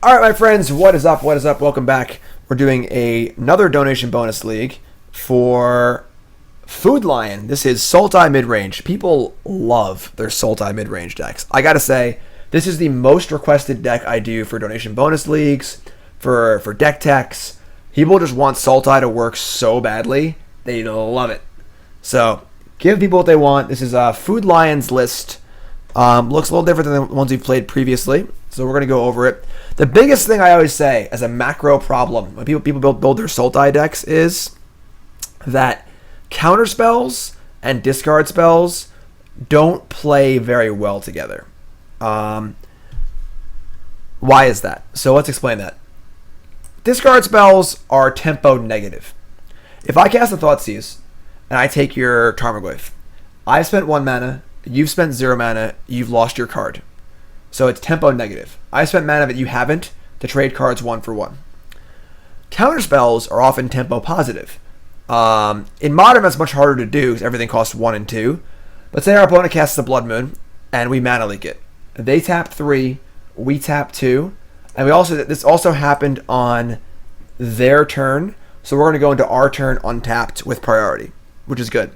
All right, my friends, what is up? What is up? Welcome back. We're doing another donation bonus league for Food Lion. This is Sultai Midrange. People love their Sultai Midrange decks. I gotta say, this is the most requested deck I do for donation bonus leagues, for deck techs. People just want Sultai to work so badly. They love it. So, give people what they want. This is Food Lion's list. Looks a little different than the ones we've played previously. So we're going to go over it. The biggest thing I always say as a macro problem when people build their Sultai decks is that counter spells and discard spells don't play very well together. Why is that? So let's explain that. Discard spells are tempo negative. If I cast a Thoughtseize and I take your Tarmogoyf, I've spent 1 mana, you've spent 0 mana, you've lost your card. So it's tempo negative. I spent mana that you haven't to trade cards 1 for 1. Counter spells are often tempo positive. In Modern, that's much harder to do because everything costs 1 and 2. But say our opponent casts the Blood Moon and we mana leak it. They tap 3, we tap 2, and this also happened on their turn. So we're going to go into our turn untapped with priority, which is good.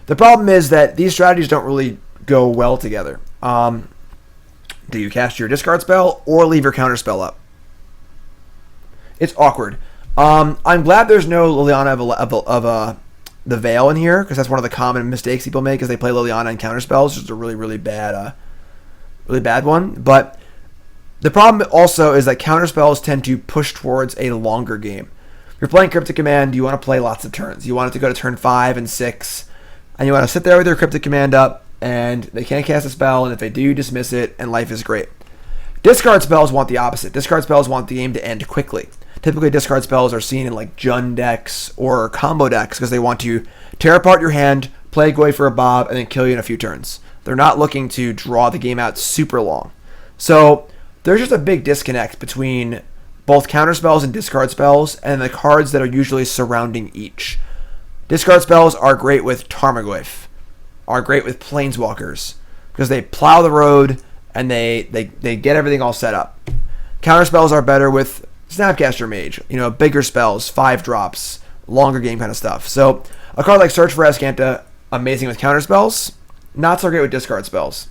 The problem is that these strategies don't really go well together. Do you cast your discard spell or leave your counter spell up? It's awkward. I'm glad there's no Liliana of the Veil in here, because that's one of the common mistakes people make, is they play Liliana and counter spells, which is a really bad one. But the problem also is that counter spells tend to push towards a longer game. If you're playing Cryptic Command, you want to play lots of turns. You want it to go to turn 5 and 6, and you want to sit there with your Cryptic Command up, and they can't cast a spell, and if they do, dismiss it, and life is great. Discard spells want the opposite. Discard spells want the game to end quickly. Typically, discard spells are seen in like Jund decks or combo decks because they want to tear apart your hand, play Goy for a Bob, and then kill you in a few turns. They're not looking to draw the game out super long. So there's just a big disconnect between both counter spells and discard spells and the cards that are usually surrounding each. Discard spells are great with Tarmogoyf, are great with Planeswalkers, because they plow the road and they get everything all set up. Counter spells are better with Snapcaster Mage, bigger spells, 5 drops, longer game kind of stuff. So a card like Search for Azcanta, amazing with counter spells, not so great with discard spells.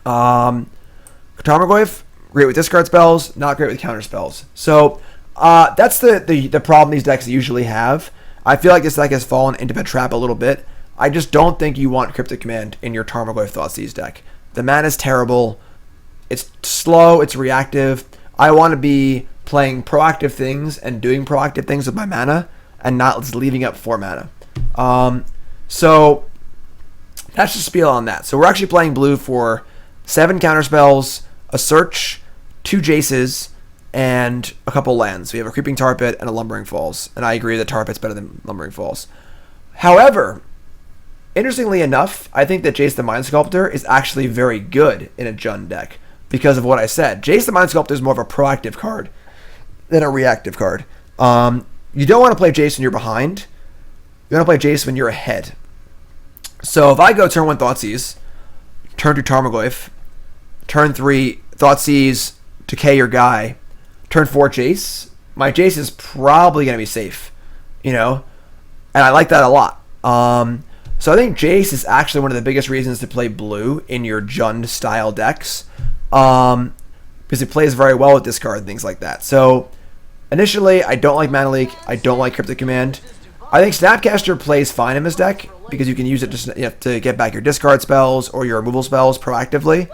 Tarmogoyf, great with discard spells, not great with counter spells. So that's the problem these decks usually have. I feel like this deck has fallen into the trap a little bit. I just don't think you want Cryptic Command in your Tarmogoyf Thoughtseize deck. The mana is terrible. It's slow. It's reactive. I want to be playing proactive things and doing proactive things with my mana and not just leaving up 4 mana. So that's the spiel on that. So we're actually playing blue for 7 counter spells, a Search, 2 Jaces, and a couple lands. We have a Creeping Tar Pit and a Lumbering Falls. And I agree that Tar Pit's better than Lumbering Falls. However, interestingly enough, I think that Jace the Mind Sculptor is actually very good in a Jund deck because of what I said. Jace the Mind Sculptor is more of a proactive card than a reactive card. You don't want to play Jace when you're behind. You want to play Jace when you're ahead. So if I go turn 1 Thoughtseize, turn 2 Tarmogoyf, turn 3 Thoughtseize, decay your guy, turn 4 Jace, my Jace is probably going to be safe, and I like that a lot. So I think Jace is actually one of the biggest reasons to play blue in your Jund style decks, because it plays very well with discard and things like that. So initially, I don't like Mana Leak. I don't like Cryptic Command. I think Snapcaster plays fine in this deck because you can use it just to get back your discard spells or your removal spells proactively.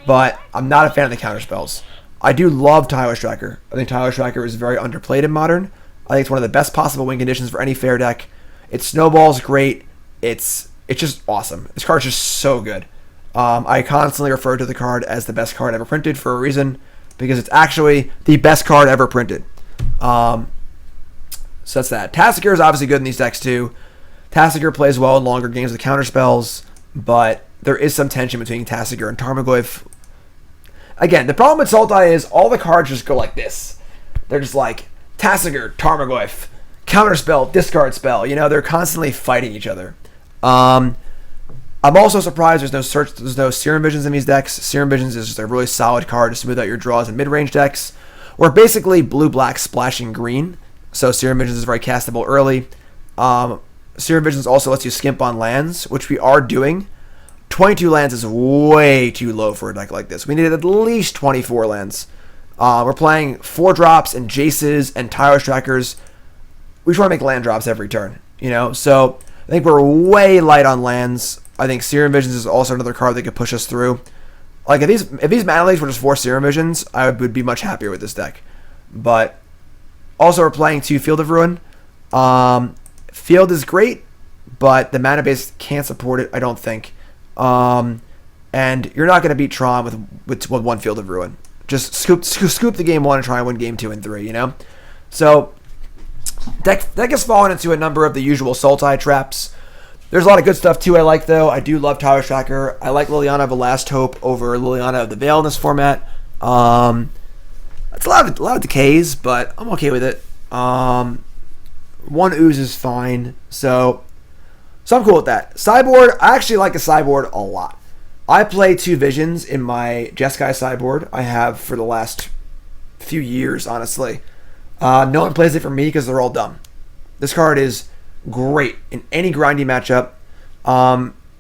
But I'm not a fan of the counter spells. I do love Tireless Tracker. I think Tireless Tracker is very underplayed in Modern. I think it's one of the best possible win conditions for any fair deck. It snowballs great. It's just awesome. This card's just so good. I constantly refer to the card as the best card ever printed for a reason, because it's actually the best card ever printed. So that's that. Tasigur is obviously good in these decks too. Tasigur plays well in longer games with counter spells, but there is some tension between Tasigur and Tarmogoyf. Again, the problem with Sultai is all the cards just go like this. They're just like Tasigur, Tarmogoyf, counter spell, discard spell. They're constantly fighting each other. I'm also surprised there's no Serum Visions in these decks. Serum Visions is just a really solid card to smooth out your draws in mid-range decks. we're basically blue-black splashing green. So Serum Visions is very castable early. Serum Visions also lets you skimp on lands, which we are doing. 22 lands is way too low for a deck like this. We needed at least 24 lands. We're playing 4 drops and Jaces and Tireless Trackers. We try to make land drops every turn, you know? So I think we're way light on lands. I think Serum Visions is also another card that could push us through. Like, if these mana leaks were just 4 Serum Visions, I would be much happier with this deck. But also we're playing 2 Field of Ruin. Field is great, but the mana base can't support it, I don't think. And you're not going to beat Tron with 1 Field of Ruin. Just scoop the game 1 and try and win game 2 and 3, you know? So, deck has fallen into a number of the usual Sultai traps. There's a lot of good stuff too I like, though. I do love Tireless Tracker. I like Liliana of the Last Hope over Liliana of the Veil in this format. It's a lot of decays, but I'm okay with it. 1 Ooze is fine. So I'm cool with that. Sideboard, I actually like the sideboard a lot. I play 2 Visions in my Jeskai sideboard. I have for the last few years, honestly. No one plays it for me because they're all dumb. This card is great in any grindy matchup.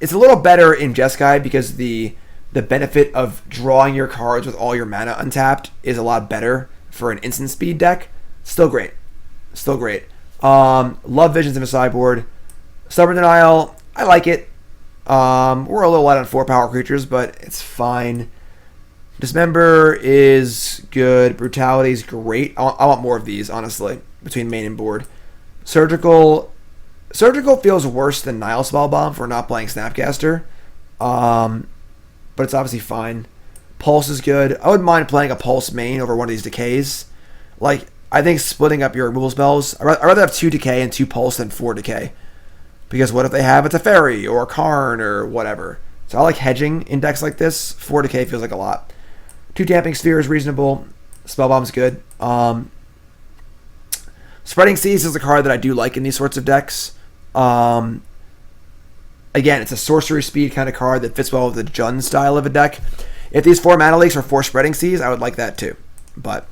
It's a little better in Jeskai because the benefit of drawing your cards with all your mana untapped is a lot better for an instant speed deck. Still great. Love Visions in a sideboard. Stubborn Denial, I like it. We're a little light on 4 power creatures, but it's fine. Dismember is good. Brutality is great. I want more of these, honestly, between main and board. Surgical feels worse than Nihil Spellbomb for not playing Snapcaster. But it's obviously fine. Pulse is good. I wouldn't mind playing a Pulse main over one of these Decays. Like, I think splitting up your removal spells, I'd rather have 2 Decay and 2 Pulse than 4 Decay. Because what if they have a Teferi or a Karn or whatever? So I like hedging in decks like this. 4 Decay feels like a lot. 2 Damping Sphere is reasonable. Spellbomb's good. Spreading Seas is a card that I do like in these sorts of decks. Again, it's a sorcery speed kind of card that fits well with the Jund style of a deck. If these 4 mana leaks are 4 Spreading Seas, I would like that too. But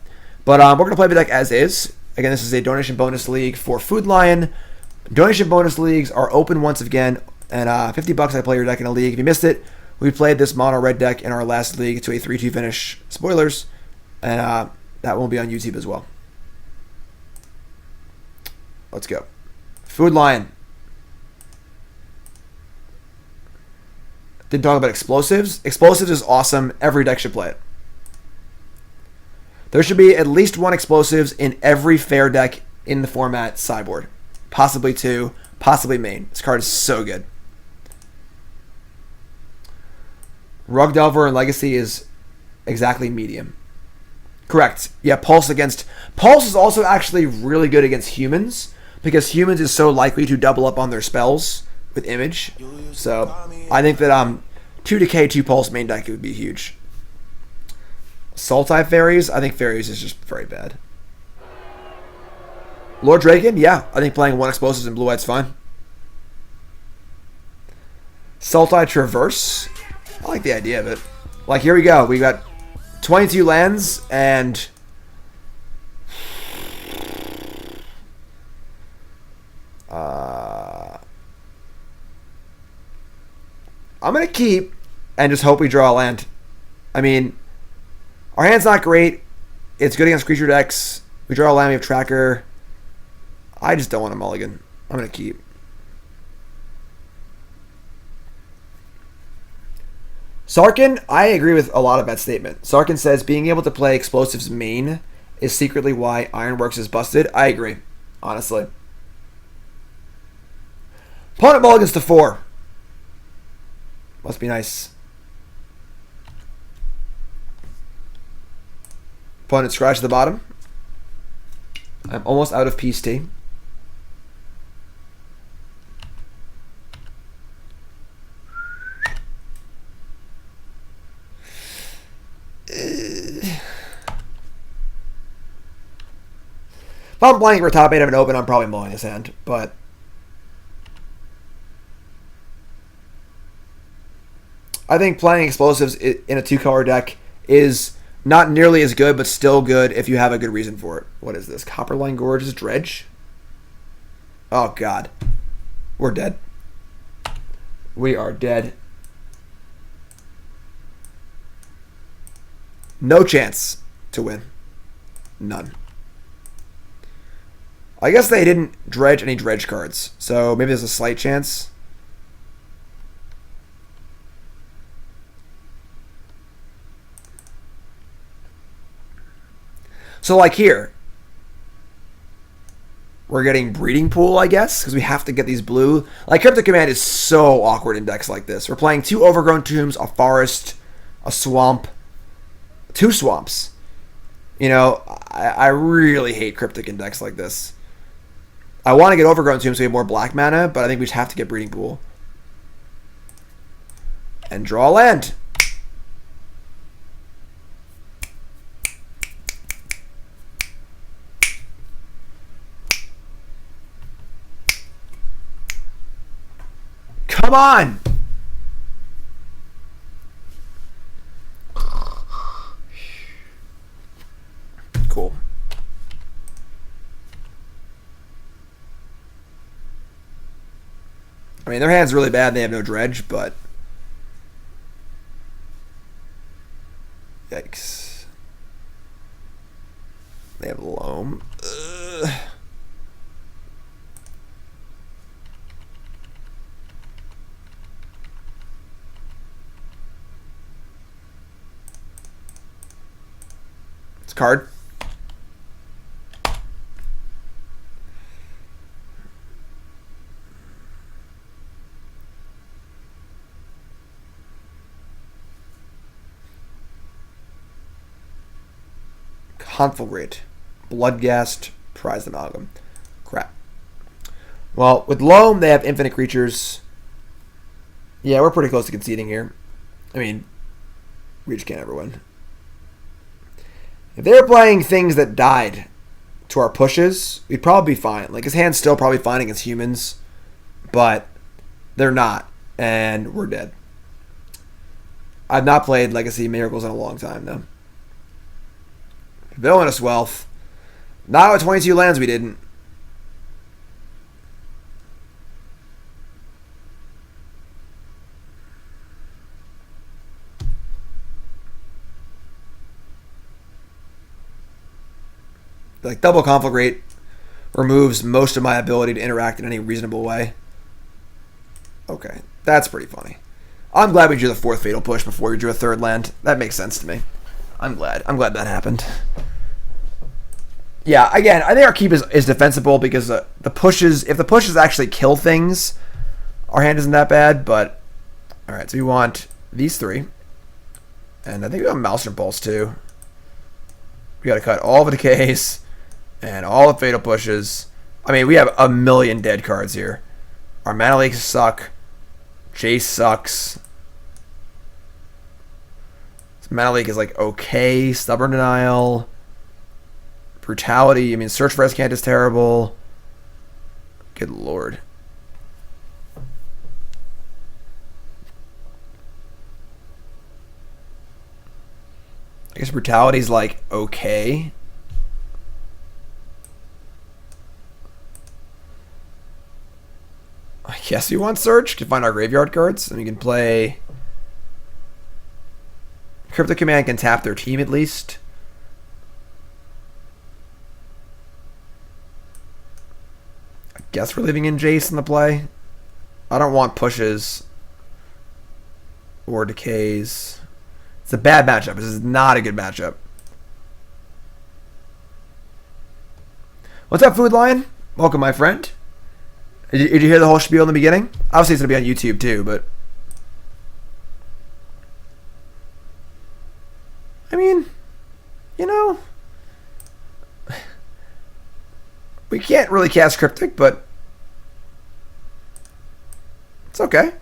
we're going to play the deck as is. Again, this is a donation bonus league for Food Lion. Donation bonus leagues are open once again, and $50 I play your deck in a league. If you missed it, we played this mono red deck in our last league to a 3-2 finish. Spoilers, and that won't be on YouTube as well. Let's go. Food Lion. Didn't talk about explosives. Explosives is awesome. Every deck should play it. There should be at least 1 explosives in every fair deck in the format sideboard. Possibly 2, possibly main. This card is so good. Rug Delver and Legacy is exactly medium. Correct. Yeah, Pulse is also actually really good against humans because humans is so likely to double up on their spells with Image. So I think that 2 Decay, 2 Pulse main deck would be huge. Sultai Fairies, I think Fairies is just very bad. Lord Draken, yeah, I think playing 1 explosives in blue-white's fine. Sultai Traverse, I like the idea of it. Like, here we go. We got 22 lands, and I'm going to keep and just hope we draw a land. I mean, our hand's not great. It's good against creature decks. We draw a land, we have Tracker. I just don't want a mulligan. I'm going to keep. Sarkin, I agree with a lot of that statement. Sarkin says being able to play explosives main is secretly why Ironworks is busted. I agree, honestly. Opponent mulligans to 4. Must be nice. Opponent scratch at the bottom. I'm almost out of Peace Tea. If I'm playing for top 8 of an open, I'm probably mulling his hand, but I think playing explosives in a 2-color deck is Not nearly as good, but still good if you have a good reason for it. What is this? Copperline Gorge is Dredge? Oh, God. We're dead. We are dead. No chance to win. None. I guess they didn't dredge any dredge cards, so maybe there's a slight chance. So, like here, we're getting Breeding Pool, I guess, because we have to get these blue. Like, Cryptic Command is so awkward in decks like this. We're playing 2 Overgrown Tombs, a Forest, a Swamp, 2 Swamps. You know, I really hate Cryptic in decks like this. I want to get Overgrown Tombs so we have more black mana, but I think we just have to get Breeding Pool. And draw land. Come on! Cool. I mean, their hand's really bad. They have no dredge, but... Yikes. They have loam. Ugh. It's a card. Conflagrate. Bloodghast. Prized Amalgam. Crap. Well, with Loam, they have infinite creatures. Yeah, we're pretty close to conceding here. I mean, we just can't ever win. If they were playing things that died to our pushes, we'd probably be fine. Like, his hand's still probably fine against humans, but they're not, and we're dead. I've not played Legacy Miracles in a long time, though. Villainous Wealth. Not with 22 lands, we didn't. Like, double Conflagrate removes most of my ability to interact in any reasonable way. Okay, that's pretty funny. I'm glad we drew the 4th Fatal Push before we drew a 3rd land. That makes sense to me. I'm glad that happened. Yeah, again, I think our keep is defensible because the pushes, if the pushes actually kill things, our hand isn't that bad, but... Alright, so we want these 3. And I think we have Maelstrom Pulse, too. We gotta cut all the decays and all the fatal pushes. I mean, we have a million dead cards here. Our mana leaks suck. Jace sucks. Mana Leak is like okay. Stubborn Denial. Brutality. I mean, Search for Azcanta is terrible. Good lord. I guess Brutality's like okay. I guess we want Search to find our graveyard cards, and we can play... Cryptic Command can tap their team at least. I guess we're leaving in Jace in the play. I don't want pushes or decays. It's a bad matchup. This is not a good matchup. What's up, Food Lion? Welcome, my friend. Did you hear the whole spiel in the beginning? Obviously, it's going to be on YouTube too, but... I mean, you know... We can't really cast Cryptic, but... It's okay.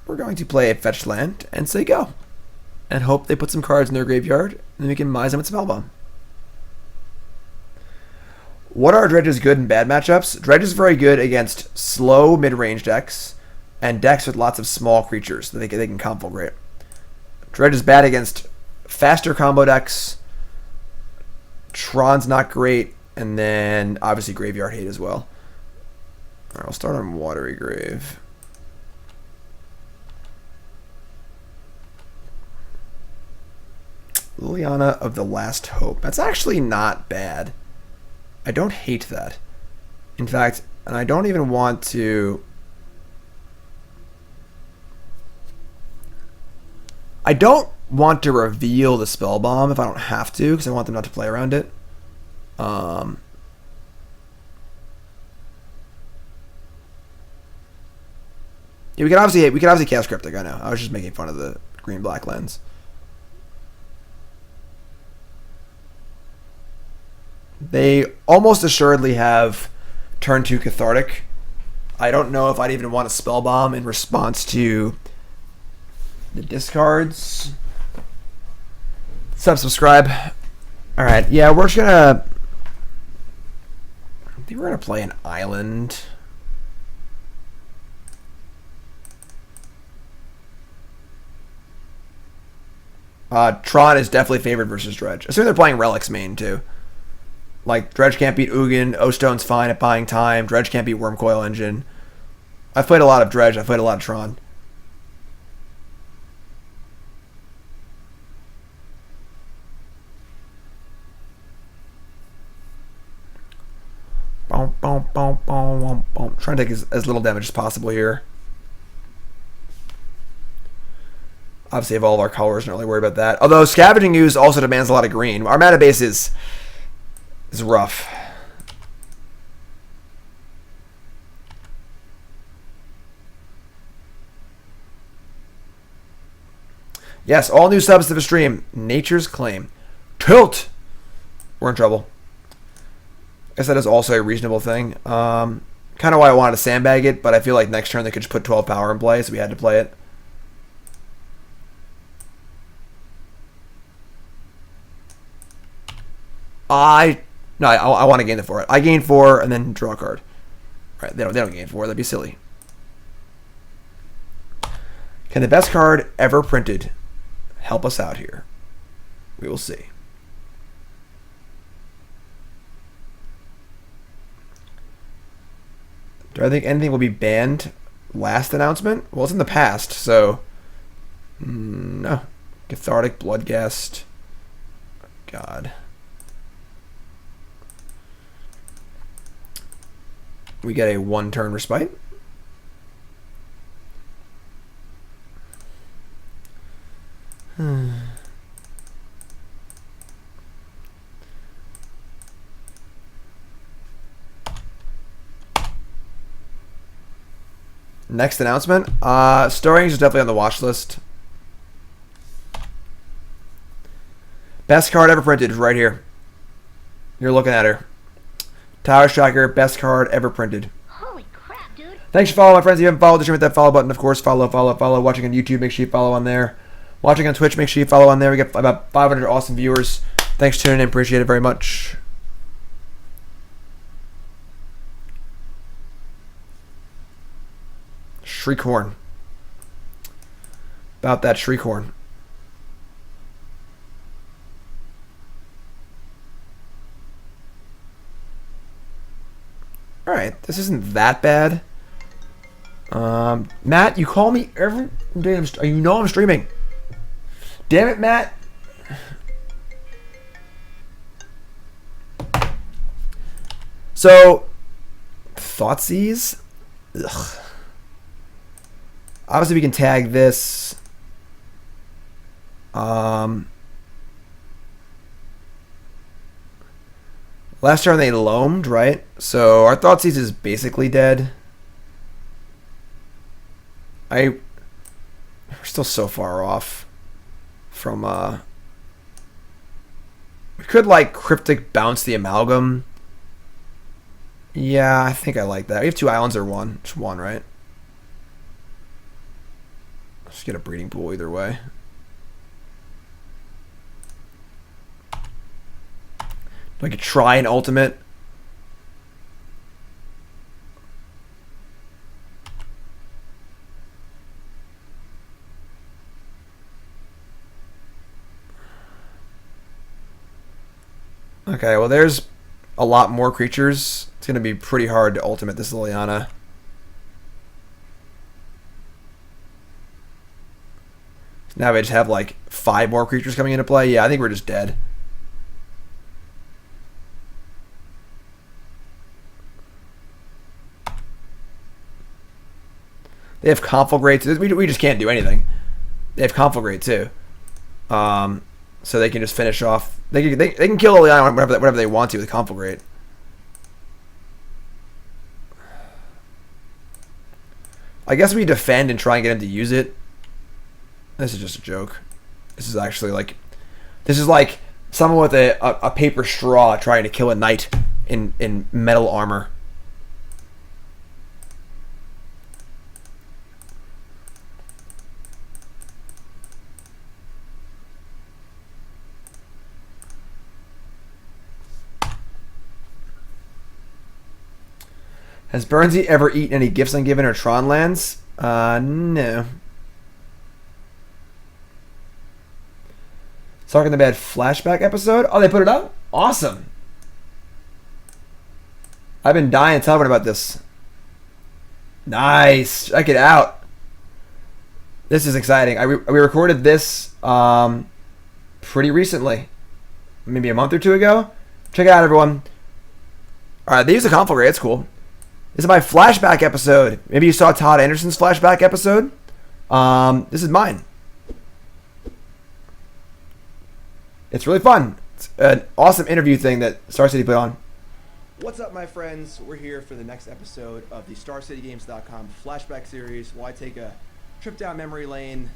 We're going to play a fetch land and say go. And hope they put some cards in their graveyard, and then we can Mize them with Spellbomb. What are Dredge's good and bad matchups? Dredge is very good against slow mid-range decks. and decks with lots of small creatures that they can conflagrate. Dredge is bad against faster combo decks. Tron's not great, and then obviously Graveyard Hate as well. All right, I'll start on Watery Grave. Liliana of the Last Hope. That's actually not bad. I don't hate that. In fact, and I don't even want to... I don't want to reveal the Spellbomb if I don't have to, because I want them not to play around it. Yeah, we can obviously cast Cryptic. I know. I was just making fun of the green-black lens. They almost assuredly have turn 2 Cathartic. I don't know if I'd even want a Spellbomb in response to the discards. Subscribe. Alright, yeah, we're just gonna... I think we're gonna play an island. Tron is definitely favored versus Dredge. Assuming they're playing Relics main, too. Like, Dredge can't beat Ugin. O-Stone's fine at buying time. Dredge can't beat Wormcoil Engine. I've played a lot of Dredge. I've played a lot of Tron. Boom, boom, boom, boom, boom, boom. Trying to take as little damage as possible here. Obviously, have all of our colors. Not really worried about that. Although Scavenging Ooze also demands a lot of green. Our mana base is rough. Yes, all new subs to the stream. Nature's Claim. Tilt! We're in trouble. I guess that is also a reasonable thing. Kind of why I wanted to sandbag it, but I feel like next turn they could just put 12 power in play, so we had to play it. I want to gain the 4. I gain 4 and then draw a card. Right, they don't gain 4. That'd be silly. Can the best card ever printed help us out here? We will see. Do I think anything will be banned last announcement? Well, it's in the past, so... no. Cathartic, Bloodghast. God. We get a 1-turn respite. Next announcement. Stirrings is definitely on the watch list. Best card ever printed is right here. You're looking at her. Tireless Tracker, best card ever printed. Holy crap, dude. Thanks for following, my friends. If you haven't followed the stream, hit that follow button. Of course, follow. Watching on YouTube, make sure you follow on there. Watching on Twitch, make sure you follow on there. We got about 500 awesome viewers. Thanks for tuning in. Appreciate it very much. Shriekhorn. About that Shriekhorn. Alright, this isn't that bad. Matt, you call me every day. You know I'm streaming. Damn it, Matt. So, Thoughtseize? Ugh. Obviously, we can tag this. Last turn they loamed, right? So our Thoughtseize is basically dead. We're still so far off from we could like Cryptic bounce the Amalgam. Yeah, I think I like that. We have 2 islands or 1. Just 1, right? Let's get a breeding pool either way. I could try an ultimate. Okay, well there's a lot more creatures. It's going to be pretty hard to ultimate this Liliana. Now we just have like 5 more creatures coming into play. Yeah, I think we're just dead. They have Conflagrate. We just can't do anything. They have Conflagrate too. So they can just finish off. They can kill Liliana whatever they want to with Conflagrate. I guess we defend and try and get him to use it. This is just a joke. This is actually like... This is like someone with a paper straw trying to kill a knight in metal armor. Has Burnsy ever eaten any Gifts Ungiven or Tron lands? No. Talking the Bad flashback episode? Oh, they put it up? Awesome. I've been dying to tell everyone about this. Nice. Check it out. This is exciting. We recorded this pretty recently. Maybe a month or two ago. Check it out, everyone. Alright, they use the Conflagrate. It's cool. This is my flashback episode. Maybe you saw Todd Anderson's flashback episode. This is mine. It's really fun. It's an awesome interview thing that Star City put on. What's up, my friends? We're here for the next episode of the StarCityGames.com flashback series. Why take a trip down memory lane?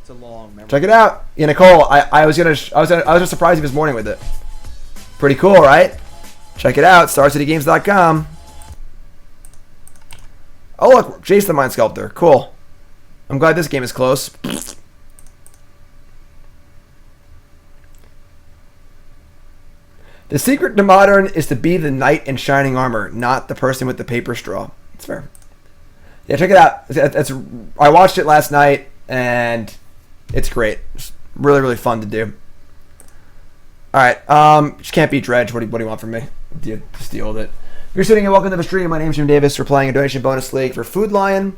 It's a long memory. Check it out. Yeah, Nicole. I was just surprised you this morning with it. Pretty cool, right? Check it out. StarCityGames.com. Oh look, Jace the Mind Sculptor. Cool. I'm glad this game is close. The secret to Modern is to be the knight in shining armor, not the person with the paper straw. It's fair. Yeah, check it out. I watched it last night, and it's great. It's really, really fun to do. Alright, just can't beat Dredge. What do you want from me? Just deal with it. If you're sitting and welcome to the stream, my name's Jim Davis. We're playing a donation bonus league for Food Lion.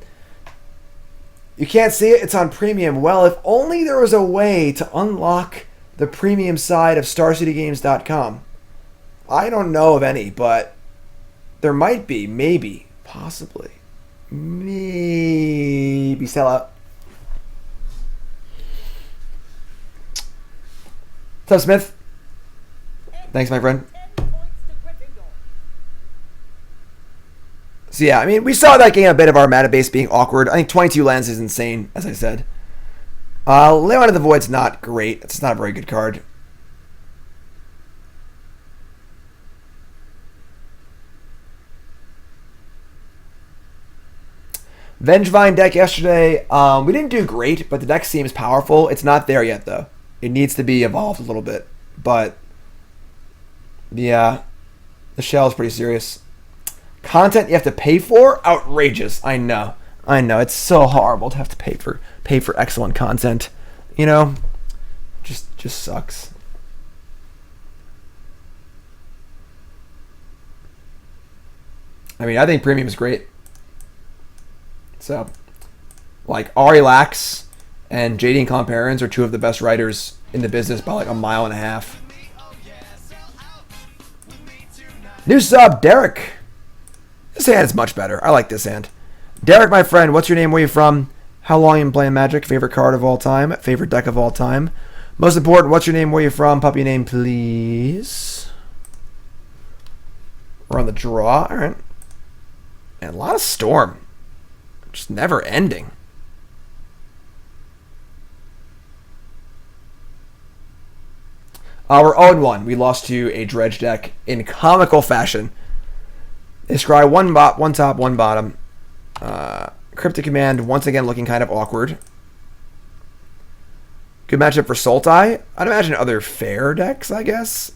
You can't see it, it's on premium. Well, if only there was a way to unlock the premium side of StarCityGames.com. I don't know of any, but there might be, maybe, possibly. Maybe. Sell out. What's up, Smith? Thanks, my friend. So yeah, I mean, we saw that game a bit of our mana base being awkward. I think 22 lands is insane, as I said. Leon of the Void's not great. It's not a very good card. Vengevine deck yesterday, we didn't do great, but the deck seems powerful. It's not there yet, though. It needs to be evolved a little bit. But, yeah, the shell is pretty serious. Content you have to pay for? Outrageous. I know. It's so horrible to have to pay for excellent content. You know? Just sucks. I mean, I think premium is great. So, like, Ari Lax and JD and Comparons are two of the best writers in the business by like a mile and a half. New sub, Derek. This hand is much better. I like this hand. Derek, my friend, what's your name? Where are you from? How long you been playing Magic? Favorite card of all time? Favorite deck of all time? Most important, what's your name? Where are you from? Puppy name, please. We're on the draw. All right. And a lot of Storm. Just never ending. We're 0-1. We lost to a Dredge deck in comical fashion. They scry one top, one bottom. Cryptic Command, once again, looking kind of awkward. Good matchup for Sultai. I'd imagine other fair decks, I guess.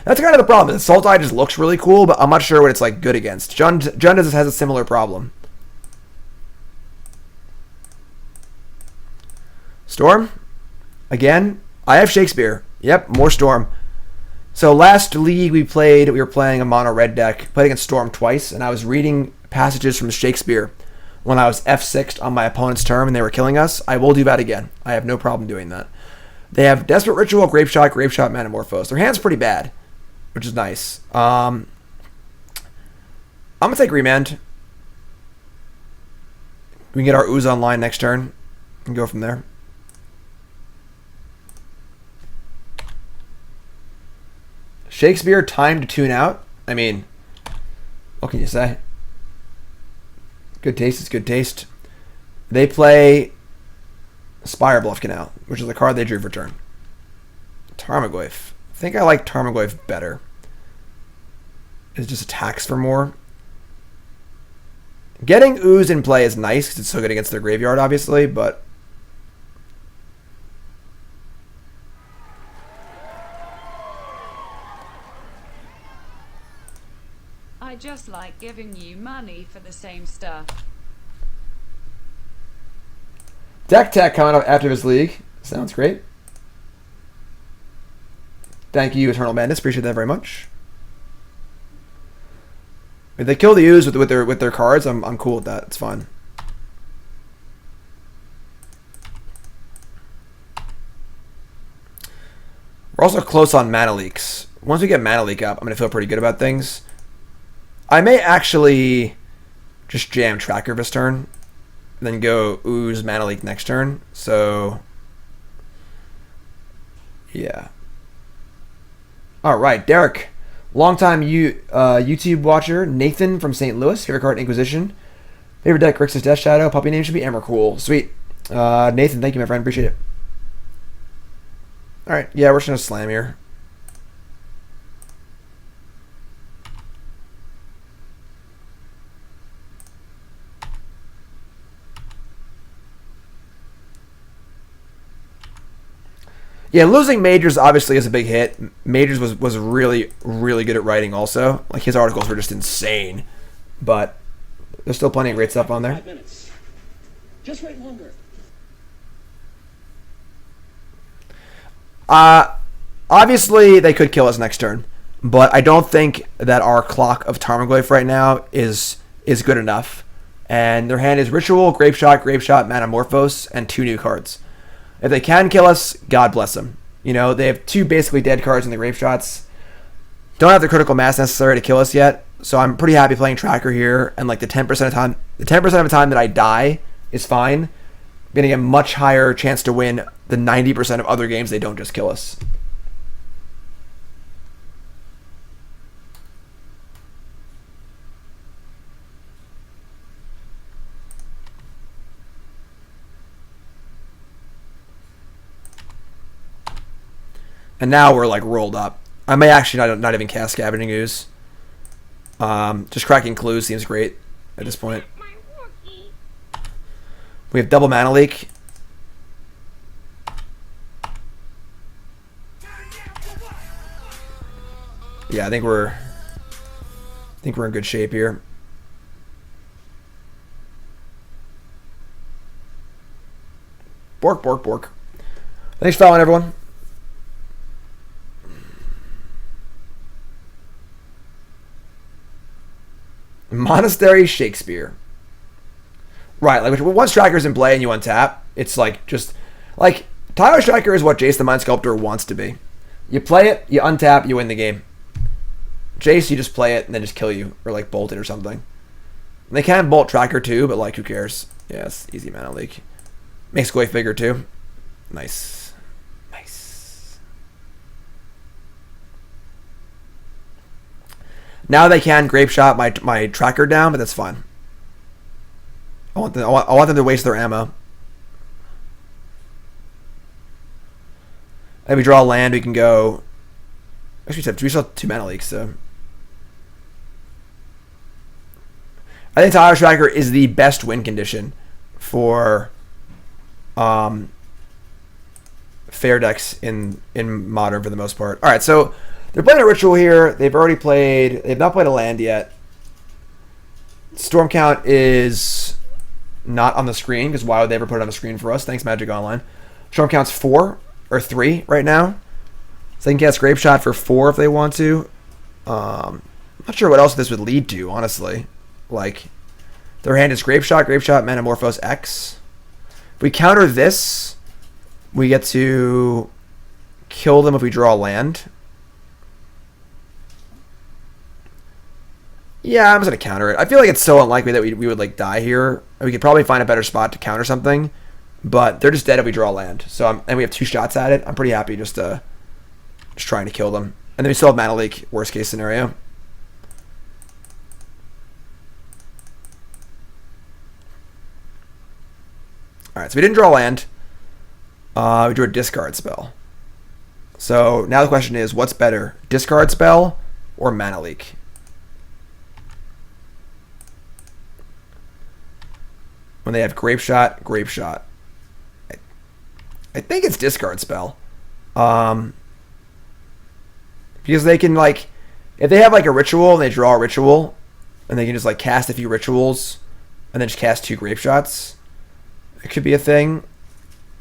That's kind of the problem. Sultai just looks really cool, but I'm not sure what it's like good against. Jund has a similar problem. Storm. Again, I have Shakespeare. Yep, more Storm. So last league we were playing a mono red deck, played against Storm twice, and I was reading passages from Shakespeare when I was F6'd on my opponent's turn and they were killing us. I will do that again. I have no problem doing that. They have Desperate Ritual, Grape Shot, Manamorphose. Their hand's pretty bad, which is nice. I'm going to take Remand. We can get our Ooze online next turn and go from there. Shakespeare, time to tune out. I mean, what can you say? Good taste is good taste. They play Spire Bluff Canal, which is the card they drew for turn. Tarmogoyf. I think I like Tarmogoyf better. It just attacks for more. Getting Ooze in play is nice because it's so good against their graveyard, obviously, but I just like giving you money for the same stuff. Deck Tech coming up after this league. Sounds great. Thank you, Eternal Madness. Appreciate that very much. If they kill the Ooze with their cards, I'm cool with that. It's fine. We're also close on mana leaks. Once we get mana leak up, I'm gonna feel pretty good about things. I may actually just jam Tracker this turn, and then go Ooze mana leak next turn. So yeah. All right, Derek. Longtime YouTube watcher, Nathan from St. Louis. Favorite card, Inquisition. Favorite deck, Grixis Death Shadow. Puppy name should be Emrakul. Sweet. Nathan, thank you, my friend. Appreciate it. All right, yeah, we're just going to slam here. Yeah, losing Majors obviously is a big hit. Majors was really, really good at writing also. Like, his articles were just insane. But there's still plenty of great stuff on there. 5 minutes. Just wait longer. Obviously, they could kill us next turn. But I don't think that our clock of Tarmogoyf right now is good enough. And their hand is Ritual, Grape Shot, Manamorphose, and 2 new cards. If they can kill us, God bless them. You know, they have 2 basically dead cards in the Grape Shots. Don't have the critical mass necessary to kill us yet, so I'm pretty happy playing Tracker here. And like the 10% of the time that I die is fine. I'm getting a much higher chance to win the 90% of other games they don't just kill us. And now we're like rolled up. I may actually not even cast Scavenging Ooze. Just cracking clues seems great at this point. We have double mana leak. Yeah, I think we're in good shape here. Bork, bork, bork. Thanks for following, everyone. Monastery Shakespeare. Right, like once Tracker's in play and you untap, it's like just like Tireless Tracker is what Jace the Mind Sculptor wants to be. You play it, you untap, you win the game. Jace, you just play it and then just kill you or like bolt it or something. And they can bolt Tracker too, but like who cares? Yeah, it's easy mana leak. Makes Goyf bigger too. Nice. Now they can Grape Shot my Tracker down, but that's fine. I want them to waste their ammo. If we draw a land, we can go. Actually, we still have 2 mana leaks, so. I think Tireless Tracker is the best win condition for fair decks in Modern for the most part. All right, so they're playing a Ritual here. They've not played a land yet. Storm count is not on the screen because why would they ever put it on the screen for us? Thanks, Magic Online. Storm count's 4 or 3 right now. So they can cast Grape Shot for 4 if they want to. I'm not sure what else this would lead to, honestly. Like, their hand is Grape Shot, Manamorphose X. If we counter this, we get to kill them if we draw land. Yeah, I'm just going to counter it. I feel like it's so unlikely that we would like die here. We could probably find a better spot to counter something. But they're just dead if we draw land. So and we have 2 shots at it. I'm pretty happy just trying to kill them. And then we still have Mana Leak, worst case scenario. Alright, so we didn't draw land. We drew a discard spell. So now the question is, what's better? Discard spell or Mana Leak? When they have Grape Shot. I think it's discard spell. Because they can, like, if they have like a ritual and they draw a ritual, and they can just like cast a few rituals and then just cast 2 Grape Shots, it could be a thing.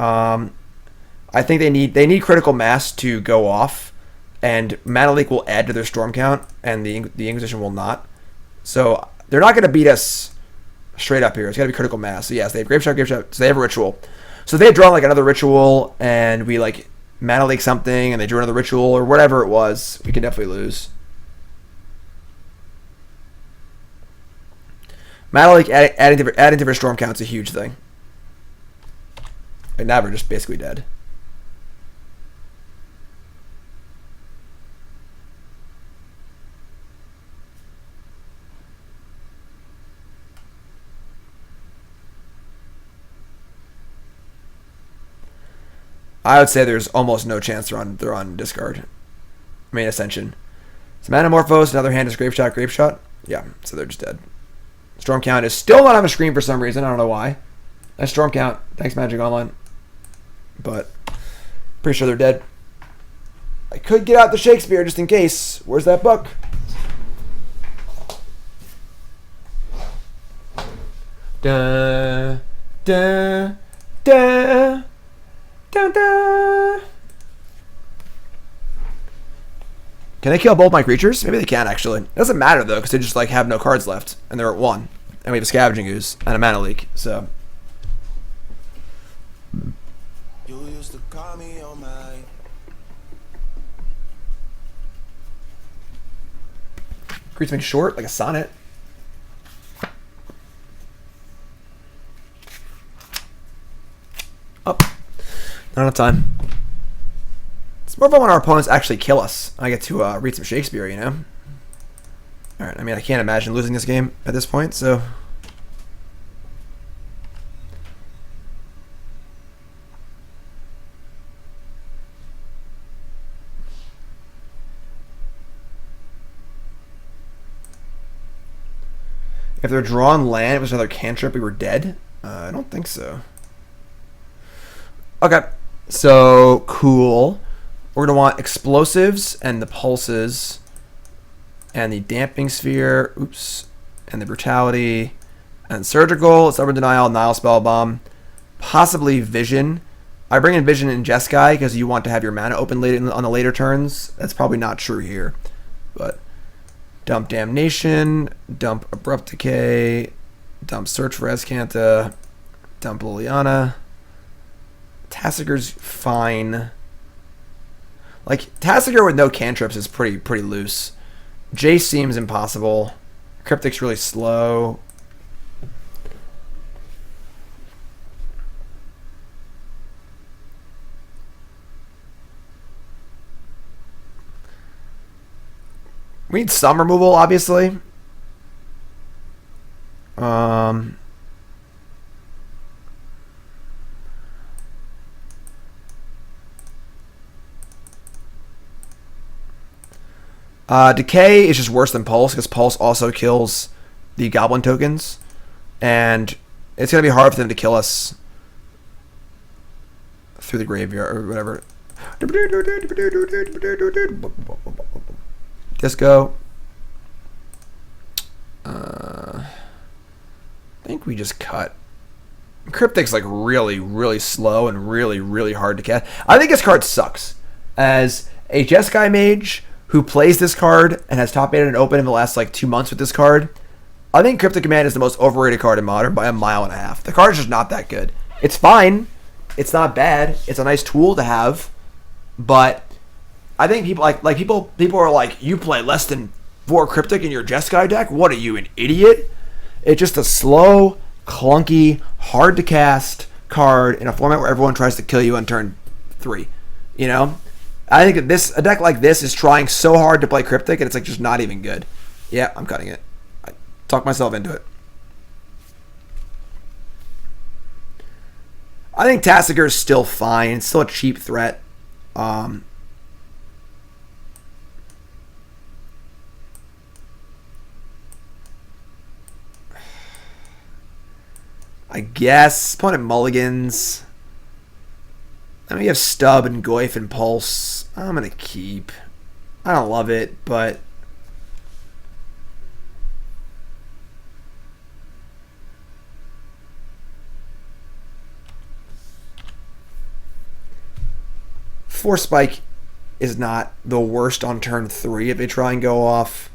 I think they need critical mass to go off, and Mana Leak will add to their storm count, and the Inquisition will not. So they're not going to beat us straight up here. It's got to be critical mass. So yes, they have Grape Shot. So they have a ritual. So if they had drawn like another ritual, and we like Mana Leak something, and they drew another ritual or whatever it was, we can definitely lose. Mana Leak adding different storm counts is a huge thing. And now we're just basically dead. I would say there's almost no chance they're on discard. Main Ascension. So Manamorphose, another hand is Grape Shot. Yeah, so they're just dead. Storm Count is still not on the screen for some reason. I don't know why. Nice Storm Count. Thanks, Magic Online. But pretty sure they're dead. I could get out the Shakespeare just in case. Where's that book? Da, da, da. Dun, dun. Can they kill both my creatures? Maybe they can, actually. It doesn't matter, though, because they just like have no cards left. And they're at 1. And we have a Scavenging Ooze and a Mana Leak, so. You used to call me on my... Creates me short, like a sonnet. Up. Not enough time. It's more fun when our opponents actually kill us. I get to read some Shakespeare, you know? Alright, I mean, I can't imagine losing this game at this point, so... If they're drawn land, it was another cantrip, we were dead? I don't think so. Okay, so cool. We're going to want explosives and the pulses and the damping sphere, oops, and the brutality and surgical, stubborn denial, Nihil Spellbomb, possibly vision. I bring in vision in Jeskai because you want to have your mana open late on the later turns. That's probably not true here, but dump Damnation, dump Abrupt Decay, dump Search for Azcanta, dump Liliana. Tasigur's fine. Like, Tasigur with no cantrips is pretty loose. Jace seems impossible. Cryptic's really slow. We need some removal, obviously. Decay is just worse than Pulse because Pulse also kills the Goblin tokens, and it's gonna be hard for them to kill us through the graveyard or whatever. Disco. I think we just cut. Cryptic's like really slow and really hard to cast. I think this card sucks as a Jeskai mage who plays this card and has top 8 and open in the last like 2 months with this card, I think Cryptic Command is the most overrated card in Modern by a mile and a half. The card is just not that good. It's fine. It's not bad. It's a nice tool to have, but I think people people are like, you play less than 4 Cryptic in your Jeskai deck? What are you, an idiot? It's just a slow, clunky, hard to cast card in a format where everyone tries to kill you on turn 3. You know, I think that a deck like this is trying so hard to play Cryptic, and it's like just not even good. Yeah, I'm cutting it. I talked myself into it. I think Tasigur is still fine. It's still a cheap threat. I guess. Opponent mulligans. Then we have Stub and Goyf and Pulse. I'm going to keep. I don't love it, but... Force Spike is not the worst on turn 3 if they try and go off.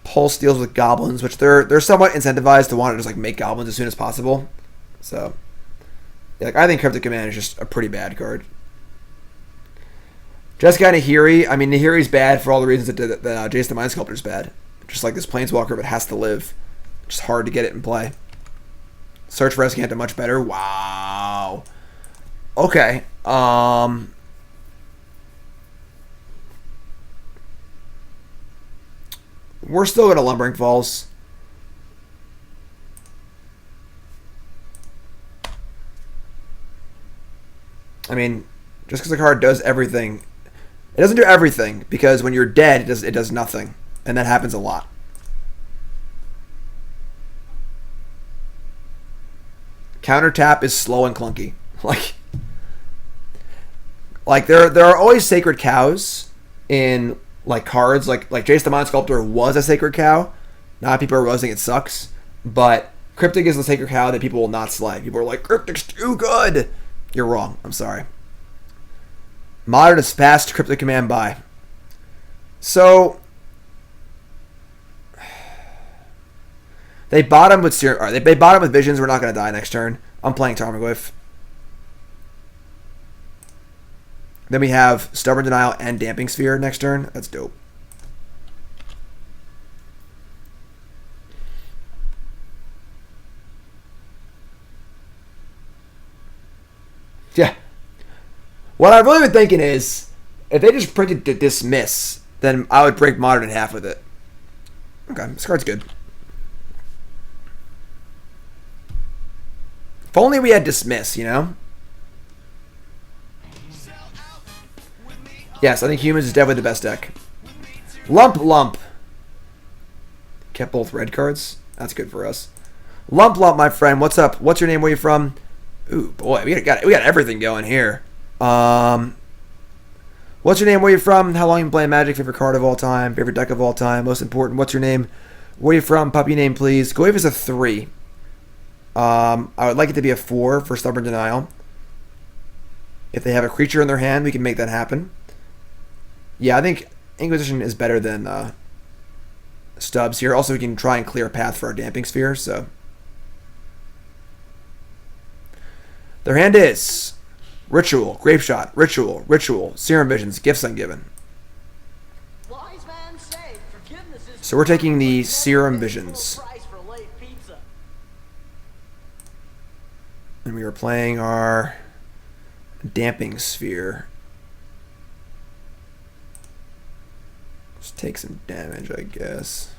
Pulse deals with goblins, which they're somewhat incentivized to want to just like make goblins as soon as possible. So, yeah, like I think Cryptic Command is just a pretty bad card. Jeskai Nahiri. I mean, Nahiri's bad for all the reasons that Jace the Mind Sculptor is bad. Just like this Planeswalker, but has to live. Just hard to get it in play. Search for Azcanta much better. Wow. Okay. We're still going to Lumbering Falls. I mean, just because the card does everything, it doesn't do everything, because when you're dead, it does nothing, and that happens a lot. Counter tap is slow and clunky. Like there are always sacred cows in like cards, like Jace the Mind Sculptor was a sacred cow. Now people are realizing it sucks, but Cryptic is the sacred cow that people will not slay. People are like, Cryptic's too good. You're wrong. I'm sorry. Modern is fast. Cryptic Command by. So they bottom with they bottom with Visions. We're not going to die next turn. I'm playing Tarmogoyf. Then we have Stubborn Denial and Damping Sphere next turn. That's dope. Yeah. What I've really been thinking is, if they just printed to Dismiss, then I would break Modern in half with it. Okay, this card's good. If only we had Dismiss, you know? Yes, I think Humans is definitely the best deck. Lump. Kept both red cards. That's good for us. Lump, my friend. What's up? What's your name? Where you from? Ooh, boy, we got everything going here. What's your name? Where you from? How long you been playing Magic? Favorite card of all time? Favorite deck of all time? Most important, what's your name? Where you from? Puppy name, please. Goyf is a 3. I would like it to be a 4 for Stubborn Denial. If they have a creature in their hand, we can make that happen. Yeah, I think Inquisition is better than Stubbs here. Also, we can try and clear a path for our Damping Sphere, so. Their hand is Ritual, Grape Shot, Ritual, Serum Visions, Gifts Ungiven. So we're taking the Serum Visions. And we are playing our Damping Sphere. Let's take some damage, I guess.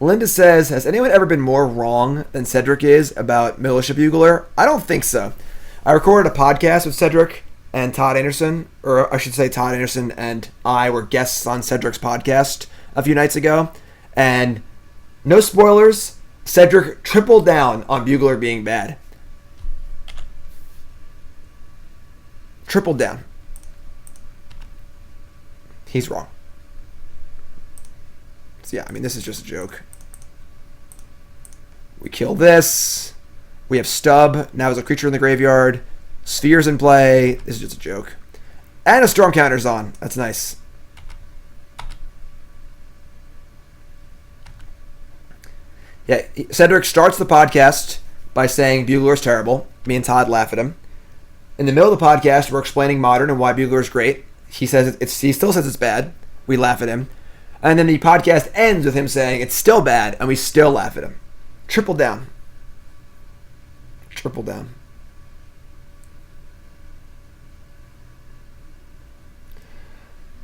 Linda says, has anyone ever been more wrong than Cedric is about Militia Bugler? I don't think so. I recorded a podcast with Cedric and Todd Anderson, or I should say Todd Anderson and I were guests on Cedric's podcast a few nights ago. And no spoilers, Cedric tripled down on Bugler being bad. Tripled down. He's wrong. So yeah, I mean, this is just a joke. We kill this. We have Stub. Now as a creature in the graveyard. Sphere's in play. This is just a joke. And a Storm counter's on. That's nice. Yeah, Cedric starts the podcast by saying Bugler's terrible. Me and Todd laugh at him. In the middle of the podcast, we're explaining Modern and why Bugler's great. He says he still says it's bad. We laugh at him. And then the podcast ends with him saying it's still bad, and we still laugh at him. Triple down. Triple down.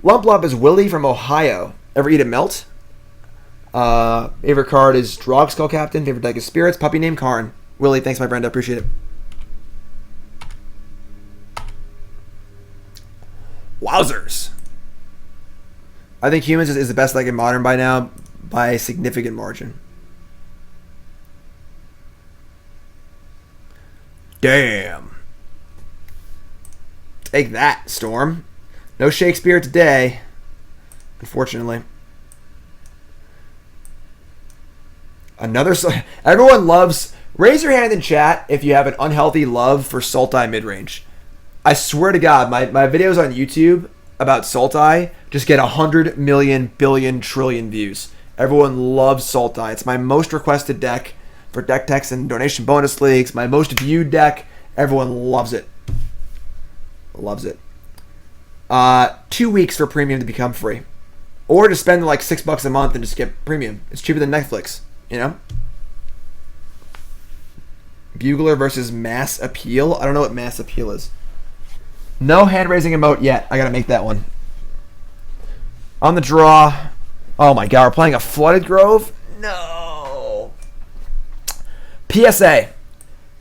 Lump Lump is Willie from Ohio. Ever eat a melt? Favorite card is Drog Skull Captain. Favorite deck is Spirits. Puppy named Karn. Willie, thanks my friend. I appreciate it. Wowzers. I think Humans is the best deck in Modern by now by a significant margin. Damn. Take that, Storm. No Shakespeare today, unfortunately. Everyone loves... Raise your hand in chat if you have an unhealthy love for Sultai Midrange. I swear to God, my videos on YouTube about Sultai just get 100 million, billion, trillion views. Everyone loves Sultai. It's my most requested deck for deck techs and donation bonus leagues. My most viewed deck. Everyone loves it. Loves it. 2 weeks for premium to become free. Or to spend like $6 a month and just get premium. It's cheaper than Netflix, you know? Bugler versus Mass Appeal. I don't know what Mass Appeal is. No hand-raising emote yet. I gotta make that one. On the draw. Oh my god, we're playing a Flooded Grove? No. PSA.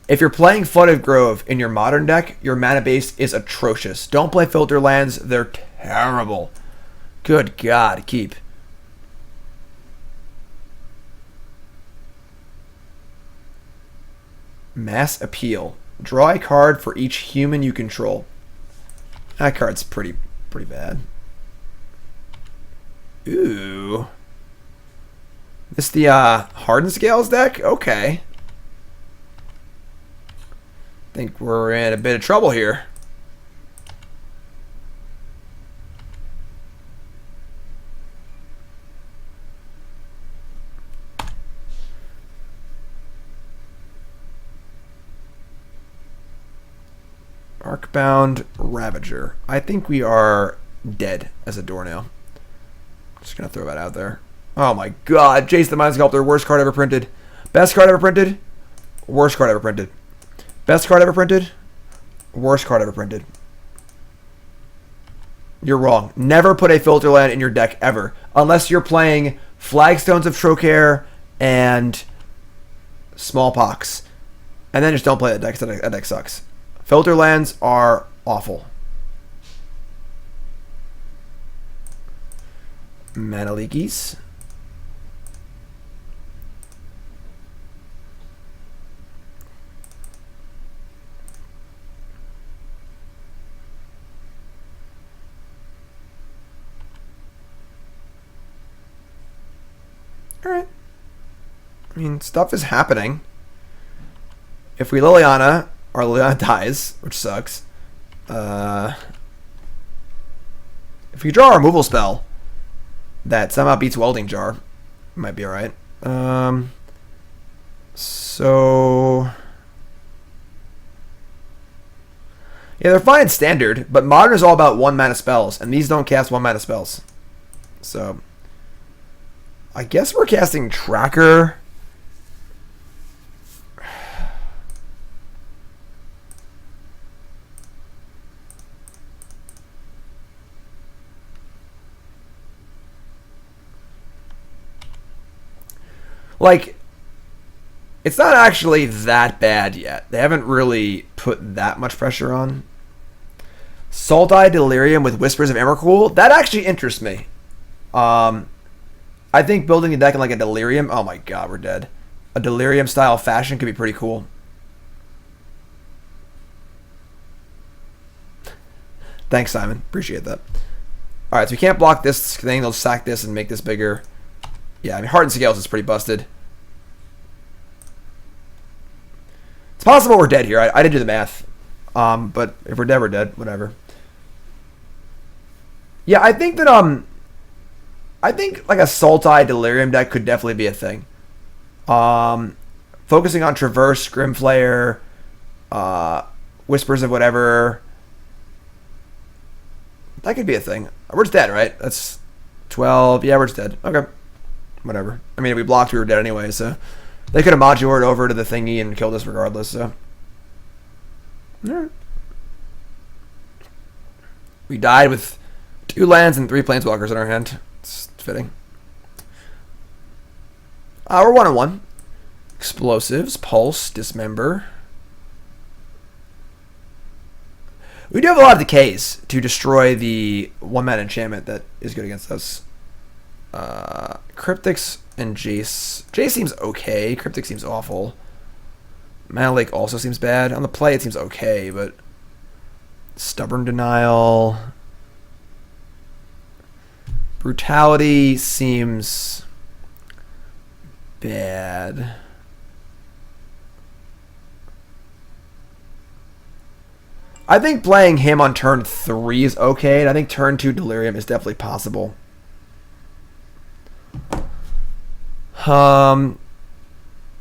If you're playing Flooded Grove in your Modern deck, your mana base is atrocious. Don't play Filter Lands. They're terrible. Good god, keep. Mass Appeal. Draw a card for each human you control. That card's pretty bad. Ooh. This the Hardened Scales deck? Okay. Think we're in a bit of trouble here. Arcbound Ravager. I think we are dead as a doornail. Just gonna throw that out there. Oh my god, Jace the Mind Sculptor, worst card ever printed. Best card ever printed. Worst card ever printed. Best card ever printed. Worst card ever printed. You're wrong. Never put a filter land in your deck ever. Unless you're playing Flagstones of Trocaire and Smallpox. And then just don't play that deck, because that deck sucks. Filter lands are awful. Mana Leakies. Alright. I mean, stuff is happening. If we Liliana, or Liliana dies, which sucks. If we draw a removal spell that somehow beats Welding Jar, it might be alright. So... yeah, they're fine in Standard, but Modern is all about 1 mana spells, and these don't cast 1 mana spells. So... I guess we're casting Tracker. Like, it's not actually that bad yet. They haven't really put that much pressure on. Sultai Delirium with Whispers of Emrakul. That actually interests me. I think building a deck in like a Delirium... oh my god, we're dead. A Delirium style fashion could be pretty cool. Thanks, Simon. Appreciate that. Alright, so we can't block this thing. They'll sack this and make this bigger. Yeah, I mean, Hardened Scales is pretty busted. It's possible we're dead here. I didn't do the math. But if we're dead, we're dead. Whatever. Yeah, I think that I think like a Sultai Delirium deck could definitely be a thing. Focusing on Traverse, Grimflayer, Whispers of whatever. That could be a thing. We're just dead, right? That's 12. Yeah, we're just dead. Okay. Whatever. I mean, if we blocked, we were dead anyway, so they could have modulated over to the thingy and killed us regardless, so. Alright. We died with 2 lands and 3 planeswalkers in our hand. It's fitting. We're 1-1. Explosives, Pulse, Dismember. We do have a lot of decays to destroy the 1-mana enchantment that is good against us. Cryptics and Jace. Jace seems okay. Cryptic seems awful. Mana Lake also seems bad. On the play, it seems okay, but Stubborn Denial. Brutality seems bad. I think playing him on turn 3 is okay, and I think turn 2 Delirium is definitely possible.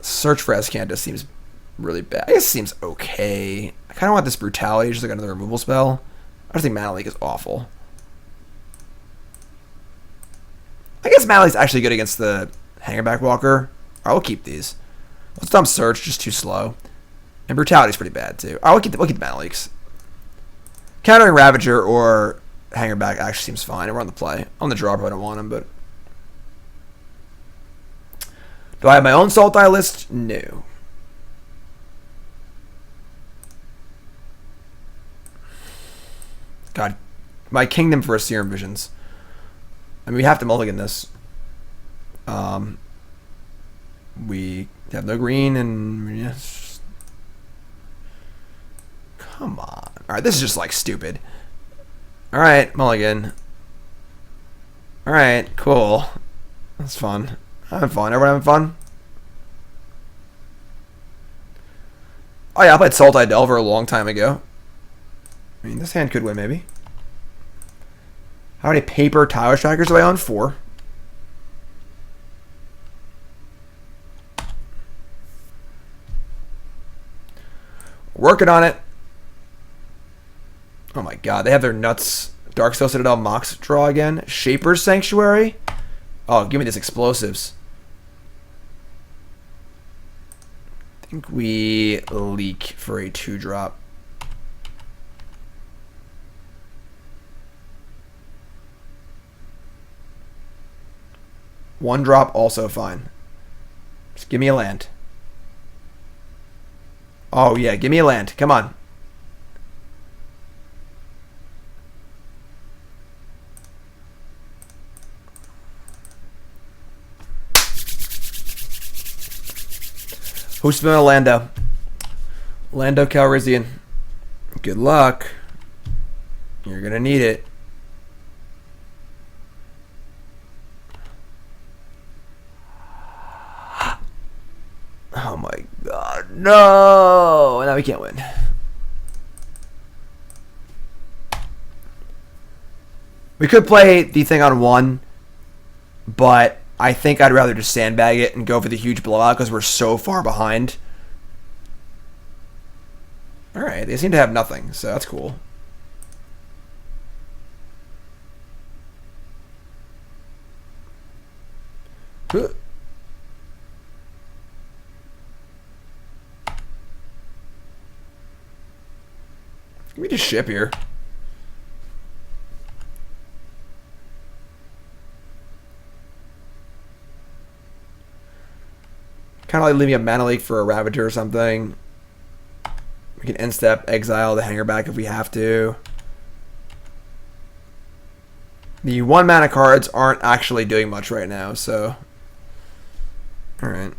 Search for Azcanta seems really bad. I guess it seems okay. I kind of want this Brutality, just like another removal spell. I just think Mana Leak is awful. I guess Mana Leak's actually good against the Hangerback Walker. I will keep these. Let's dump Search, just too slow. And Brutality's pretty bad too. I will keep the Mana Leaks. Countering Ravager or Hangerback actually seems fine. We're on the play. On the draw, probably don't want him, but. Do I have my own Sultai list? No. God. My Kingdom for a Serum Visions. I mean, we have to mulligan this. We have no green, and yes. Come on. Alright, this is just like stupid. Alright, mulligan. Alright, cool. That's fun. I'm having fun. Everyone having fun? Oh yeah, I played Sultai Delver a long time ago. I mean, this hand could win, maybe. How many paper Tireless Trackers do I own? 4. Working on it. Oh my god, they have their nuts. Darksteel Citadel Mox draw again. Shaper's Sanctuary. Oh, give me this explosives. I think we leak for a 2-drop. One drop, also fine. Just give me a land. Oh yeah, give me a land. Come on. Who's spinning a Lando? Lando Calrissian. Good luck. You're gonna need it. Oh my god, no! Now we can't win. We could play the thing on 1, but I think I'd rather just sandbag it and go for the huge blowout because we're so far behind. Alright, they seem to have nothing, so that's cool. Huh. Let me just ship here. Kind of like leaving a Mana Leak for a Ravager or something. We can end step, exile the Hangerback if we have to. The 1-mana cards aren't actually doing much right now, so. Alright.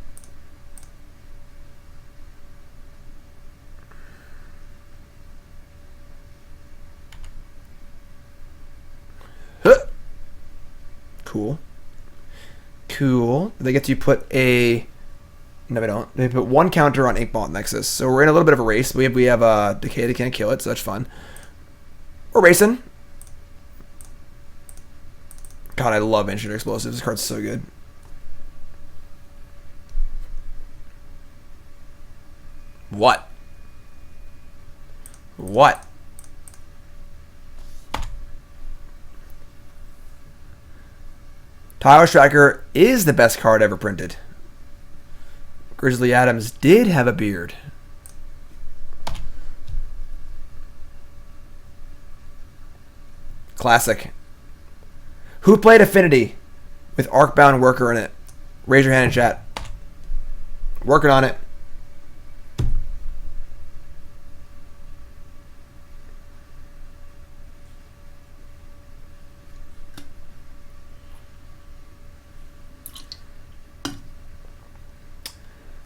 Cool. Cool. They get to put a No, we don't. They put 1 counter on Inkmoth Nexus. So we're in a little bit of a race. We have Decay that can't kill it, so that's fun. We're racing. God, I love Engineer Explosives. This card's so good. What? What? Tireless Tracker is the best card ever printed. Grizzly Adams did have a beard. Classic. Who played Affinity with Arcbound Worker in it? Raise your hand in chat. Working on it.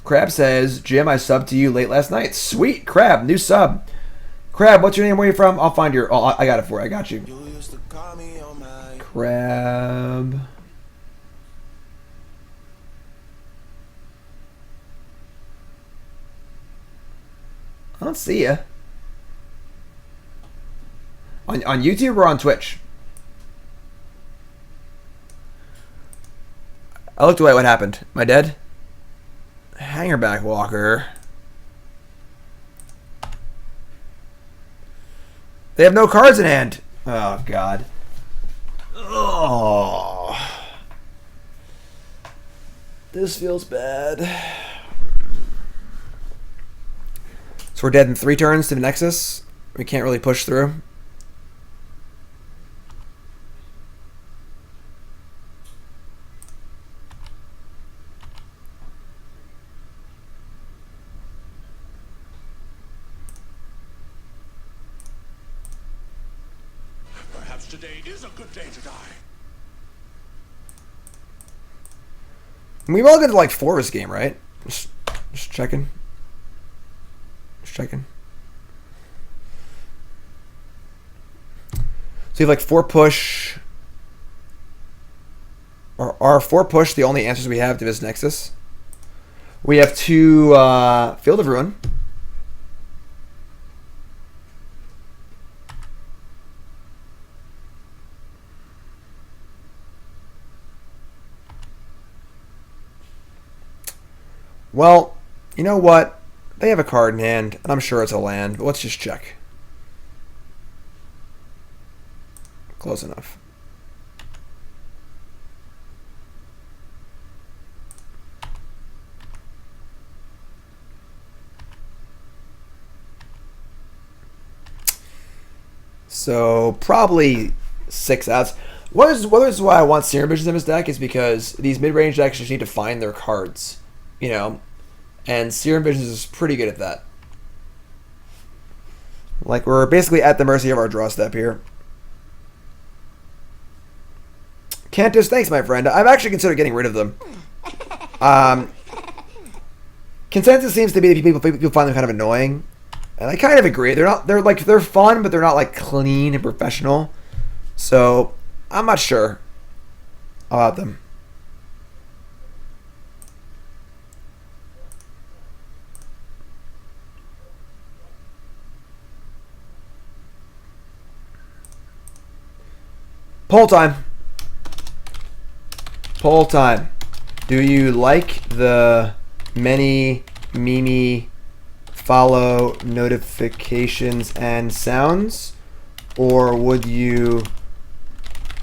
Crab says, Jim, I subbed to you late last night. Sweet. Crab, new sub. Crab, what's your name? Where are you from? I'll find your... Oh, I got it for you. I got you. Crab. I don't see you. On YouTube or on Twitch? I looked away. What happened? Am I dead? Hangerback Walker. They have no cards in hand. Oh, God. Oh. This feels bad. So we're dead in 3 turns to the Nexus. We can't really push through. Today is a good day to die. We all get to like 4 this game, right? Just checking. Just checking. So you have like 4 push. Are 4 push the only answers we have to this Nexus? We have 2 Field of Ruin. Well, you know what? They have a card in hand, and I'm sure it's a land, but let's just check. Close enough. So, probably 6 outs. One is why I want Serum Visions in this deck is because these mid-range decks just need to find their cards. You know, and Serum Visions is pretty good at that. Like, we're basically at the mercy of our draw step here. Cantus, thanks, my friend. I've actually considered getting rid of them. Consensus seems to be that people find them kind of annoying, and I kind of agree. They're fun, but they're not like clean and professional. So I'm not sure about them. Poll time. Poll time. Do you like the many Mimi follow notifications and sounds? Or would you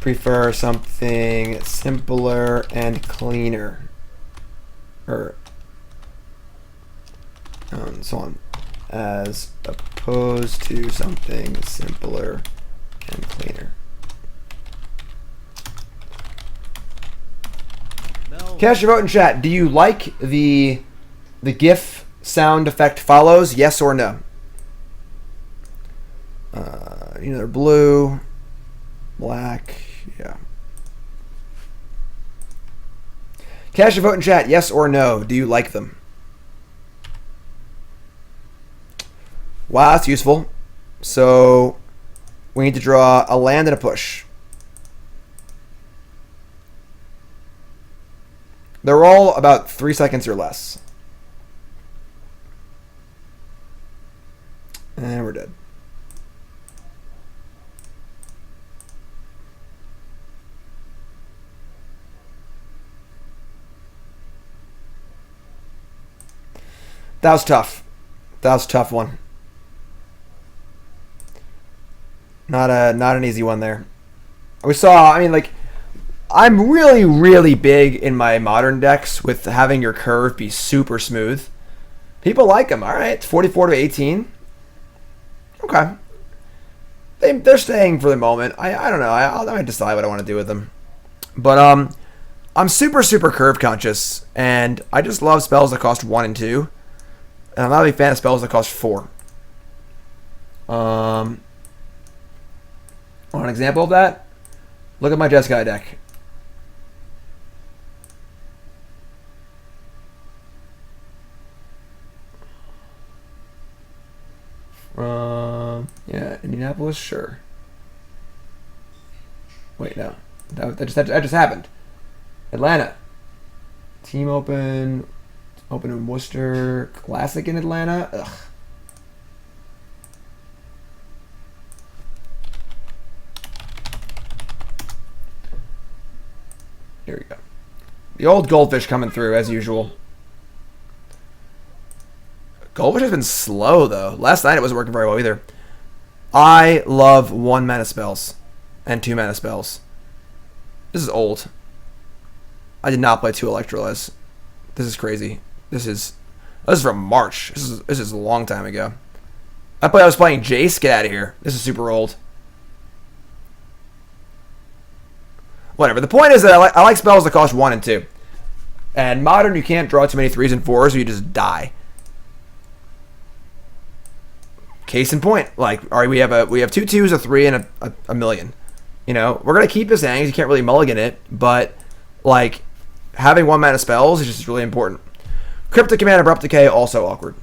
prefer something simpler and cleaner? Or so on. As opposed to something simpler and cleaner. Cast your vote in chat. Do you like the GIF sound effect follows? Yes or no? They're blue, black, yeah. Cast your vote in chat. Yes or no? Do you like them? Wow, that's useful. So we need to draw a land and a push. They're all about 3 seconds or less. And we're dead. That was tough. That was a tough one. Not an easy one there. We saw, I mean, like, I'm really, really big in my modern decks with having your curve be super smooth. People like them. All right, 44 to 18. Okay. They're staying for the moment. I don't know. I might decide what I want to do with them. But I'm super, super curve conscious, and I just love spells that cost 1 and 2. And I'm not a big fan of spells that cost 4. Want an example of that? Look at my Jeskai deck. Yeah, Indianapolis, sure. Wait, no. That just happened. Atlanta. Team open. Open in Worcester. Classic in Atlanta. Ugh. Here we go. The old goldfish coming through as usual. Goldfish has been slow though. Last night it wasn't working very well either. I love 1 mana spells and 2 mana spells. This is old. I did not play 2 Electrolyze. This is crazy. This is from March. This is a long time ago. I was playing Jace. Get out of here. This is super old. Whatever. The point is that I like spells that cost 1 and 2. And modern, you can't draw too many 3s and 4s or you just die. Case in point, like, all right, we have 2 2s, a 3, and a million. You know, we're gonna keep his Zangs. You can't really mulligan it, but like having 1 mana spells is just really important. Cryptic Command, Abrupt Decay, also awkward.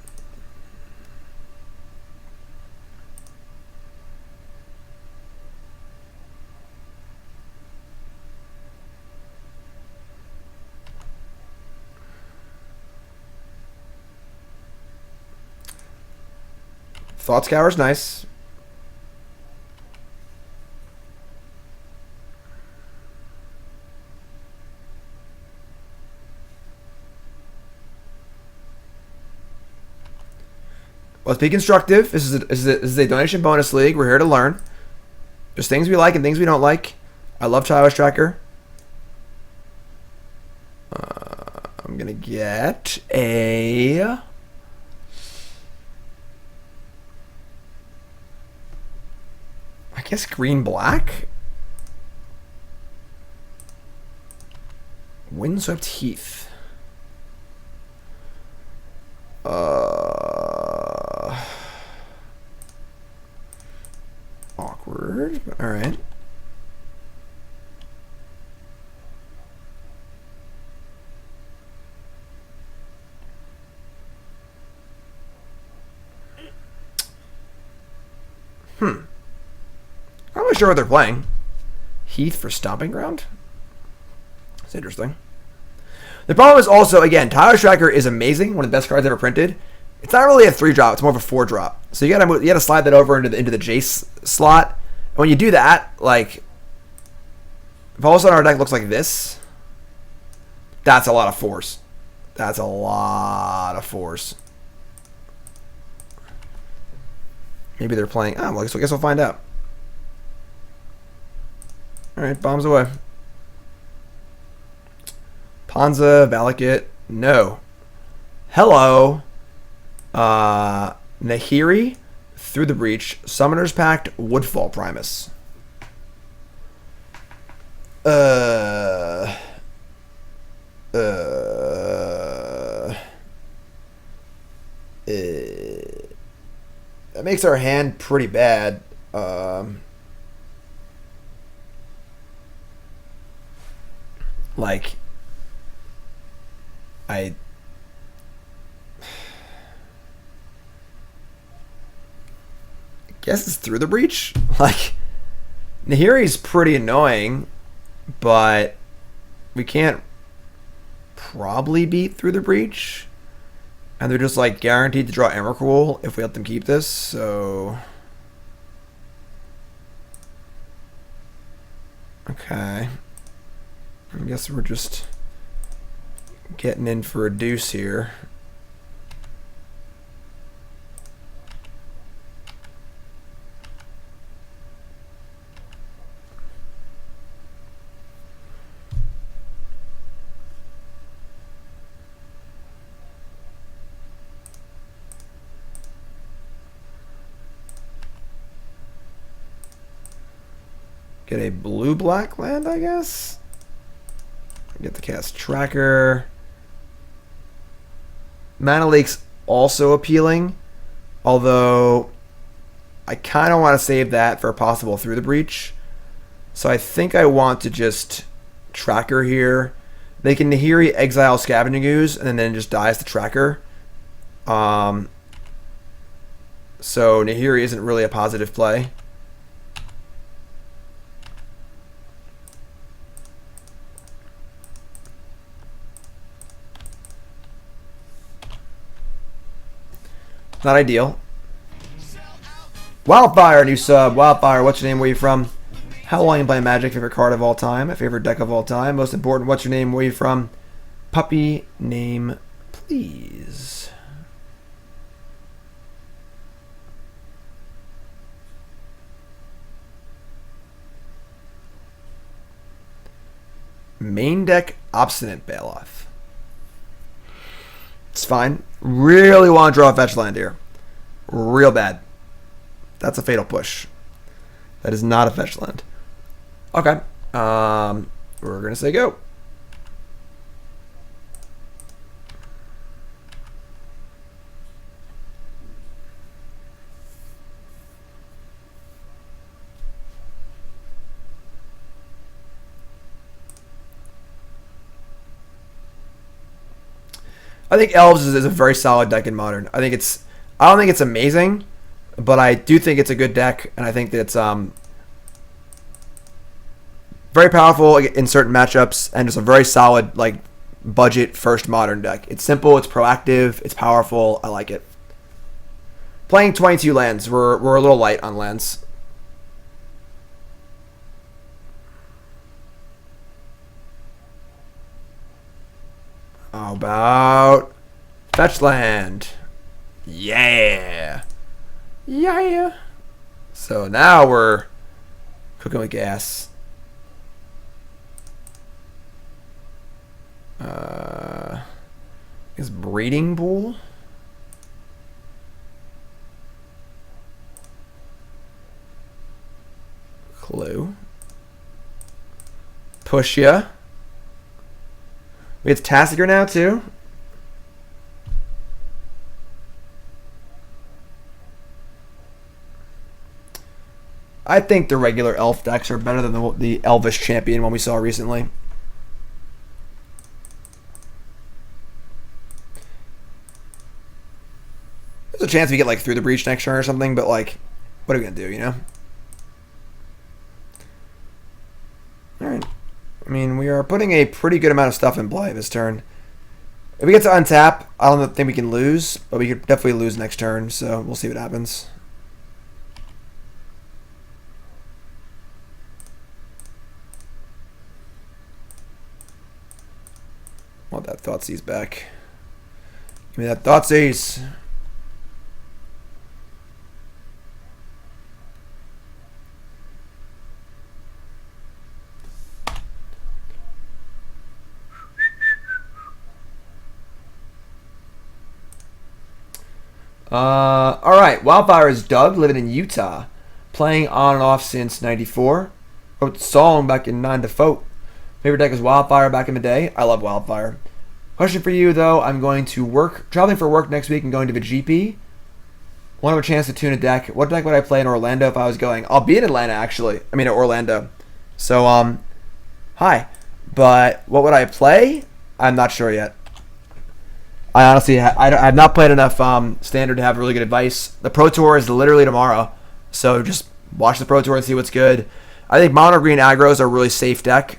Thought Scour's nice. Let's be constructive. This is a donation bonus league. We're here to learn. There's things we like and things we don't like. I love Tireless Tracker. I'm gonna get a. I guess green-black? Windswept Heath. Awkward. Alright. I'm not sure what they're playing. Heath for Stomping Ground? That's interesting. The problem is also, again, Tireless Tracker is amazing. One of the best cards ever printed. It's not really a 3-drop. It's more of a 4-drop. So you gotta slide that over into the Jace slot. And when you do that, like, if all of a sudden our deck looks like this, that's a lot of force. That's a lot of force. Maybe they're playing. Oh, well, I guess we'll find out. Alright, bombs away. Panza, Valakut, no. Hello. Nahiri, Through the Breach, Summoner's Pact, Woodfall Primus. That makes our hand pretty bad. Like, I guess it's Through the Breach. Like, Nahiri's pretty annoying, but we can't probably beat Through the Breach. And they're just like guaranteed to draw Emrakul if we let them keep this, so... Okay. I guess we're just getting in for a deuce here. Get a blue-black land, I guess. Get the cast tracker. Mana Leak's also appealing, although I kind of want to save that for a possible Through the Breach. So I think I want to just tracker here. They can Nahiri exile Scavenging Ooze and then just dies the tracker. So Nahiri isn't really a positive play. Not ideal. Wildfire, new sub. Wildfire, what's your name? Where you from? How long you play Magic? Favorite card of all time? My favorite deck of all time? Most important, what's your name? Where you from? Puppy name, please. Main deck, Obstinate Baloth. It's fine. Really want to draw a fetch land here. Real bad. That's a fatal push. That is not a fetch land. Okay. We're going to say go. I think Elves is a very solid deck in Modern. I don't think it's amazing, but I do think it's a good deck, and I think that it's very powerful in certain matchups, and just a very solid like budget first Modern deck. It's simple, it's proactive, it's powerful. I like it. Playing 22 lands, we're a little light on lands. How about fetch land? Yeah. Yeah. So now we're cooking with gas. Is Breeding Pool? Clue. Push ya. We have Tasigur now too. I think the regular elf decks are better than the Elvish Champion one we saw recently. There's a chance we get like Through the Breach next turn or something, but like, what are we gonna do, you know? Alright. I mean, we are putting a pretty good amount of stuff in play this turn. If we get to untap, I don't think we can lose, but we could definitely lose next turn, so we'll see what happens. Want that Thoughtseize back. Give me that Thoughtseize. Alright, Wildfire is Doug, living in Utah. Playing on and off since 94. Wrote the song back in 9 to Folk. Favorite deck is Wildfire back in the day. I love Wildfire. Question for you, though. I'm going to traveling for work next week and going to the GP. Want to have a chance to tune a deck. What deck would I play in Orlando if I was going? I'll be in Atlanta, actually. I mean, Orlando. So, hi. But what would I play? I'm not sure yet. I honestly, I have not played enough Standard to have really good advice. The Pro Tour is literally tomorrow, so just watch the Pro Tour and see what's good. I think Mono Green Aggros are a really safe deck.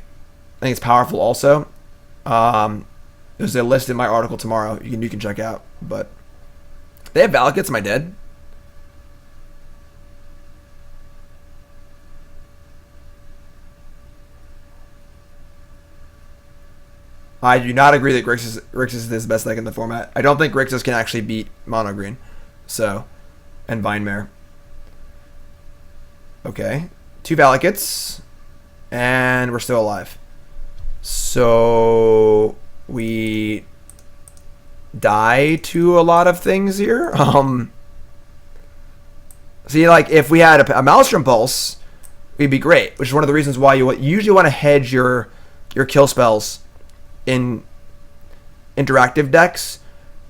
I think it's powerful also. There's a list in my article tomorrow you can check out. But they have Valakuts. Am I dead? I do not agree that Grixis is the best deck in the format. I don't think Grixis can actually beat Mono Green. So, and Vinemare. Okay. 2 Valakuts. And we're still alive. So, we die to a lot of things here. See, like, if we had a Maelstrom Pulse, we'd be great. Which is one of the reasons why you usually want to hedge your kill spells in interactive decks,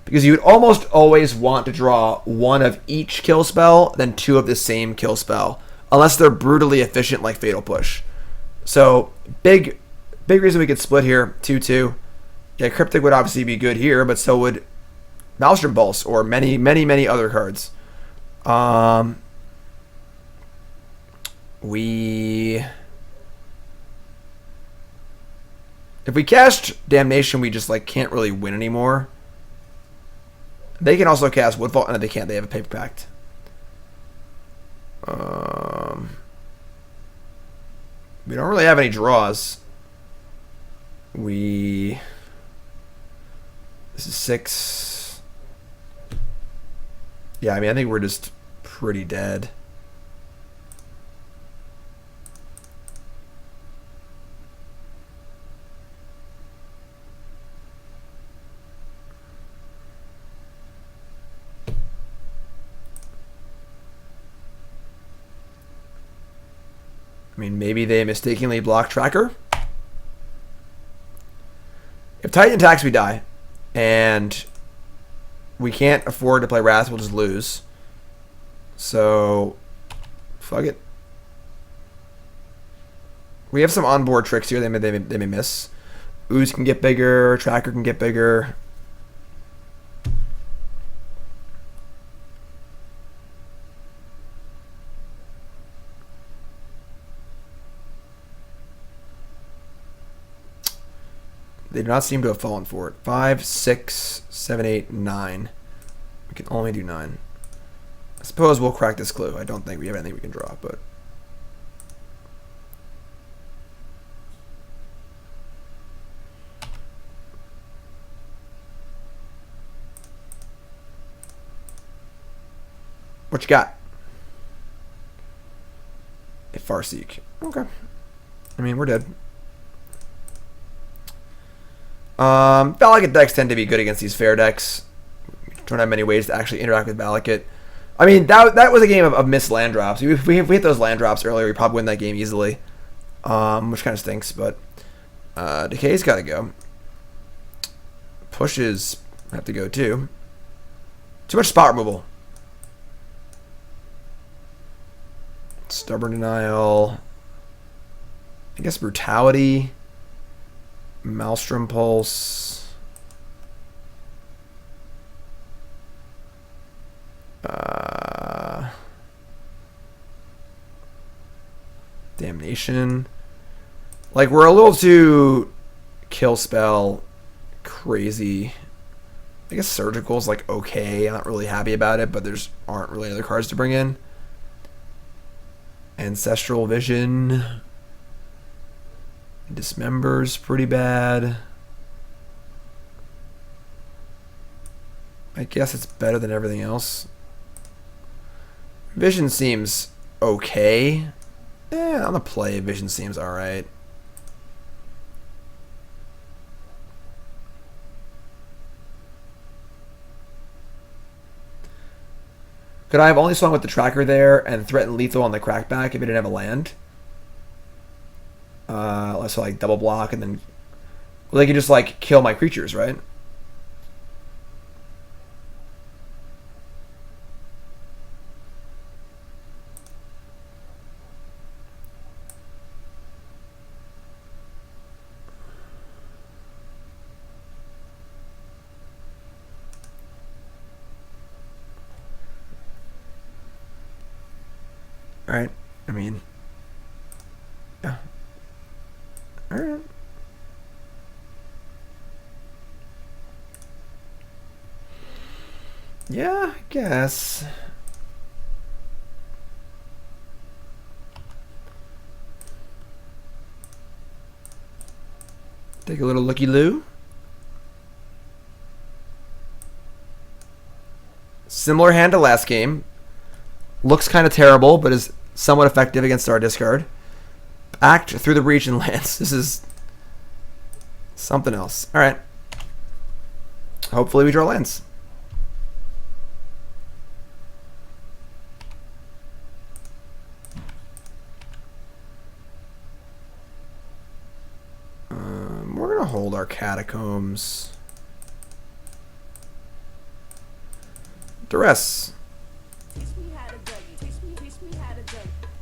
because you would almost always want to draw 1 of each kill spell, then 2 of the same kill spell, unless they're brutally efficient like Fatal Push. So big reason we could split here, 2-2. Yeah, Cryptic would obviously be good here, but so would Maelstrom Pulse or many other cards. If we cast Damnation, we just like can't really win anymore. They can also cast Woodfall. No, they can't. They have a Paper Pact. We don't really have any draws. This is 6. Yeah, I mean, I think we're just pretty dead. I mean, maybe they mistakenly block Tracker. If Titan attacks, we die. And we can't afford to play Wrath, we'll just lose. So, fuck it. We have some onboard tricks here they may miss. Ooze can get bigger, Tracker can get bigger. They do not seem to have fallen for it. 5, 6, 7, 8, 9. We can only do 9. I suppose we'll crack this clue. I don't think we have anything we can draw, but... What you got? A Farseek. Okay. I mean, we're dead. Valakut decks tend to be good against these fair decks. We don't have many ways to actually interact with Valakut. I mean, that was a game of missed land drops. If we hit those land drops earlier, we probably win that game easily. Which kind of stinks, but Decay's got to go. Pushes have to go too. Too much spot removal. Stubborn Denial. I guess Brutality. Maelstrom Pulse. Damnation. Like, we're a little too kill spell crazy. I guess Surgical's like okay. I'm not really happy about it, but there's aren't really other cards to bring in. Ancestral Vision. Dismember's pretty bad. I guess it's better than everything else. Vision seems okay. On the play, Vision seems alright. Could I have only swung with the Tracker there and threatened lethal on the Crackback if it didn't have a land? So like double block and then... Well, they could just like kill my creatures, right? Alright, I mean... Yeah. Alright. Yeah, I guess. Take a little looky-loo. Similar hand to last game. Looks kind of terrible, but is somewhat effective against our discard. Act through the breach and lands. This is something else. Alright. Hopefully we draw lands. We're going to hold our Catacombs. Duress.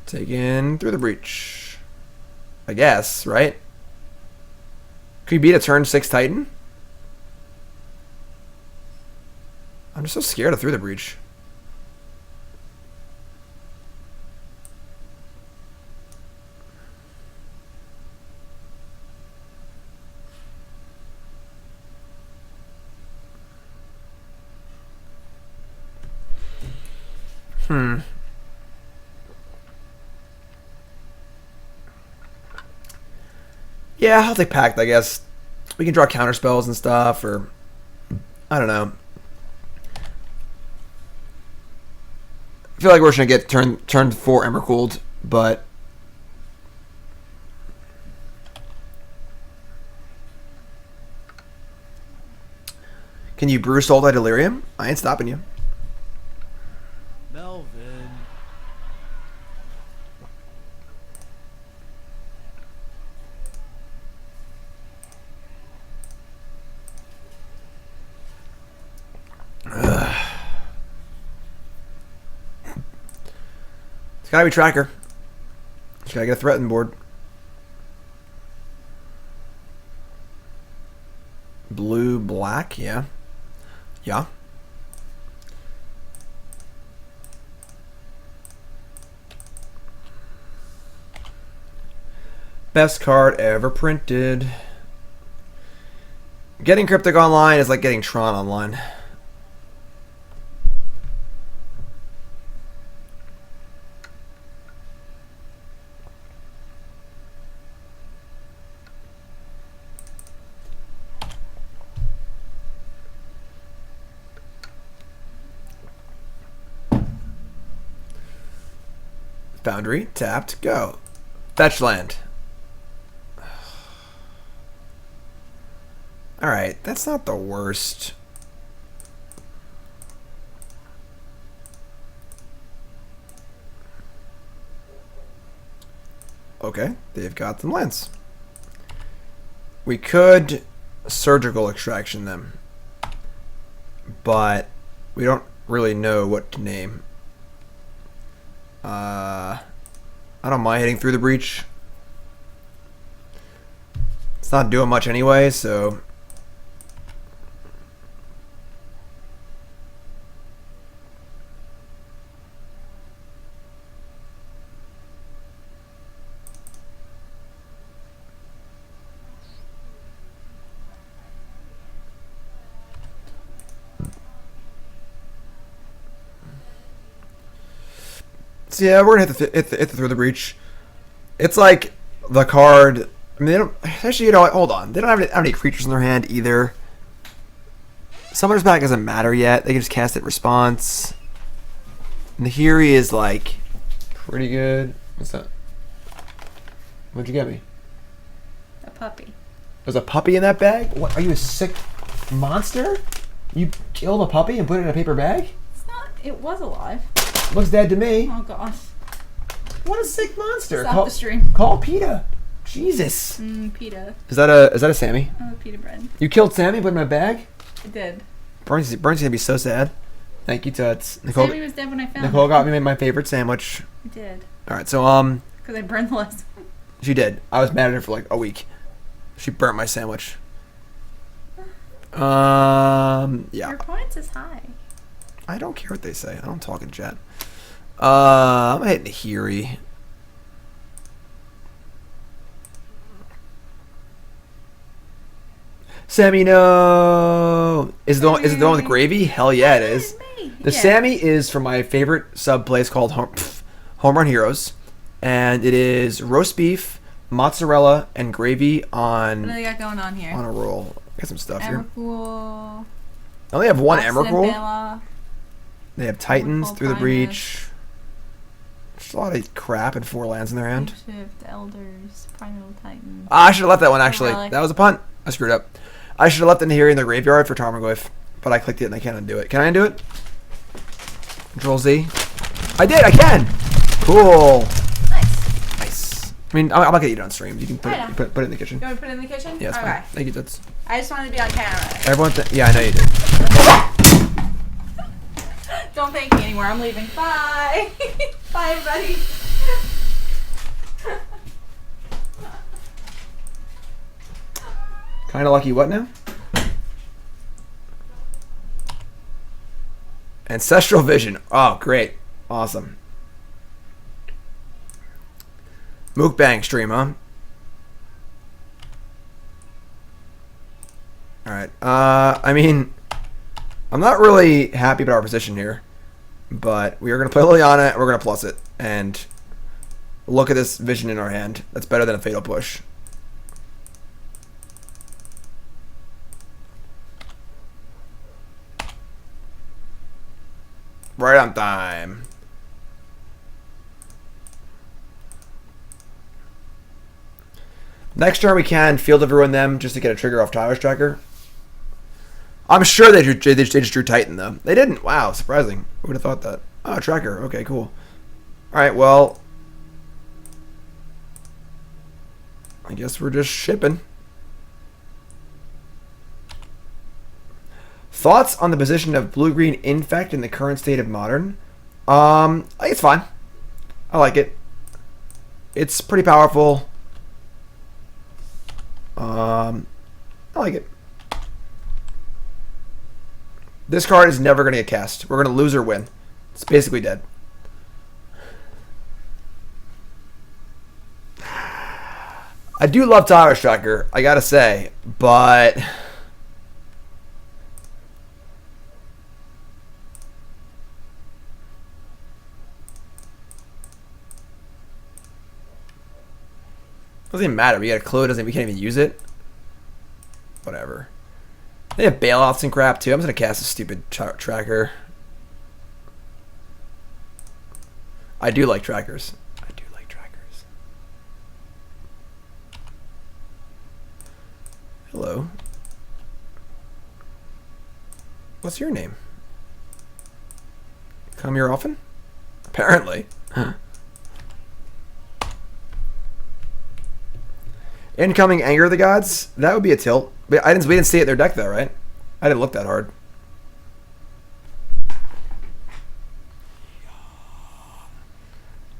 Taken through the breach. I guess, right? Could you beat a turn 6 Titan? I'm just so scared of through the breach. Yeah, I'll take Pact, I guess. We can draw counter spells and stuff, or I don't know. I feel like we're just gonna get turn 4 Embercooled, but can you brew Sultai Delirium? I ain't stopping you. Melvin. It's gotta be Tracker. Just gotta get a threaten board. Blue, black, yeah. Yeah. Best card ever printed. Getting Cryptic online is like getting Tron online. Boundary, tapped, go. Fetch land. Alright, that's not the worst. Okay, they've got some lands. We could surgical extraction them, but we don't really know what to name. I don't mind hitting through the breach. It's not doing much anyway, so yeah, we're gonna hit the through the breach. It's like the card. I mean, they don't actually. You know what? Hold on. They don't have any creatures in their hand either. Summoner's Pact doesn't matter yet. They can just cast it response. Nihil is like pretty good. What's that? What'd you get me? A puppy. There's a puppy in that bag? What? Are you a sick monster? You killed a puppy and put it in a paper bag? It's not. It was alive. Looks dead to me. Oh gosh. What a sick monster! Stop the stream. Call PETA. Jesus. PETA. Is that a Sammy? Oh, PETA bread. You killed Sammy, put him in a bag? I did. Bernie's gonna be so sad. Thank you, Tuts. Nicole, Sammy was dead when I found Nicole him. got me my favorite sandwich. I did. All right, so Because I burned the last one. she did. I was mad at her for like a week. She burnt my sandwich. Yeah. Your points is high. I don't care what they say. I don't talk in chat. I'm gonna hit Nihiri. Sammy, no. Is it the one with gravy? Hell yeah, it is. The Sammy is from my favorite sub place called Home Run Heroes, and it is roast beef, mozzarella, and gravy on. What do they got going on here? On a roll. Got some stuff here. Emrakul. I only have one Accident Emrakul. Bela. They have Titans through the Primus. breach. There's a lot of crap and 4 lands in their hand. Shift, Elders, Primal Titan. I should have left that one actually. Relic. That was a punt. I screwed up. I should have left it in here in the graveyard for Tarmogoyf, but I clicked it and I can't undo it. Can I undo it? Control Z. I did. I can. Cool. Nice. Nice. I mean, I'm not gonna eat it on stream. You can put I know. put it in the kitchen. You want to put it in the kitchen? Yeah, it's okay. fine. Thank you. That's. I just wanted to be on camera. Everyone. Yeah, I know you did. Don't thank me anymore. I'm leaving. Bye. Bye, everybody. Kind of lucky. What now? Ancestral Vision. Oh, great. Awesome. Mukbang stream, huh? Alright. I mean, I'm not really happy about our position here. But we are going to play Liliana, and we're going to plus it. And look at this vision in our hand. That's better than a Fatal Push. Right on time. Next turn we can Field of Ruin them just to get a trigger off Tireless Tracker. I'm sure they just drew Titan though. They didn't. Wow, surprising. Who would have thought that? Oh, Tracker. Okay, cool. Alright, well, I guess we're just shipping. Thoughts on the position of blue-green Infect in the current state of Modern? I think it's fine. I like it. It's pretty powerful. I like it. This card is never going to get cast. We're going to lose or win. It's basically dead. I do love Tireless Tracker, I gotta say, but doesn't even matter. We got a clue. We can't even use it. Whatever. They have bailouts and crap too. I'm just gonna cast a stupid tracker. I do like trackers. I do like trackers. Hello. What's your name? Come here often? Apparently. Incoming Anger of the Gods? That would be a tilt. But we didn't see it in their deck though, right? I didn't look that hard.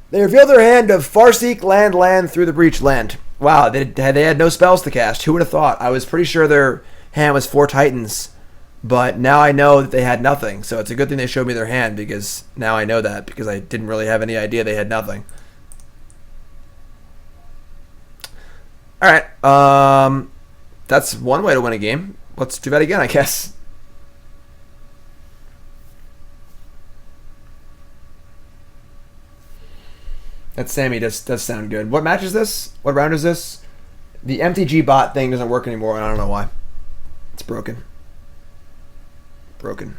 They revealed their hand of Farseek, land, through the breach, land. Wow, they had no spells to cast. Who would have thought? I was pretty sure their hand was 4 Titans, but now I know that they had nothing. So it's a good thing they showed me their hand, because now I know that, because I didn't really have any idea they had nothing. Alright, that's one way to win a game. Let's do that again, I guess. That Sammy does sound good. What match is this? What round is this? The MTG bot thing doesn't work anymore, and I don't know why. It's broken. Broken.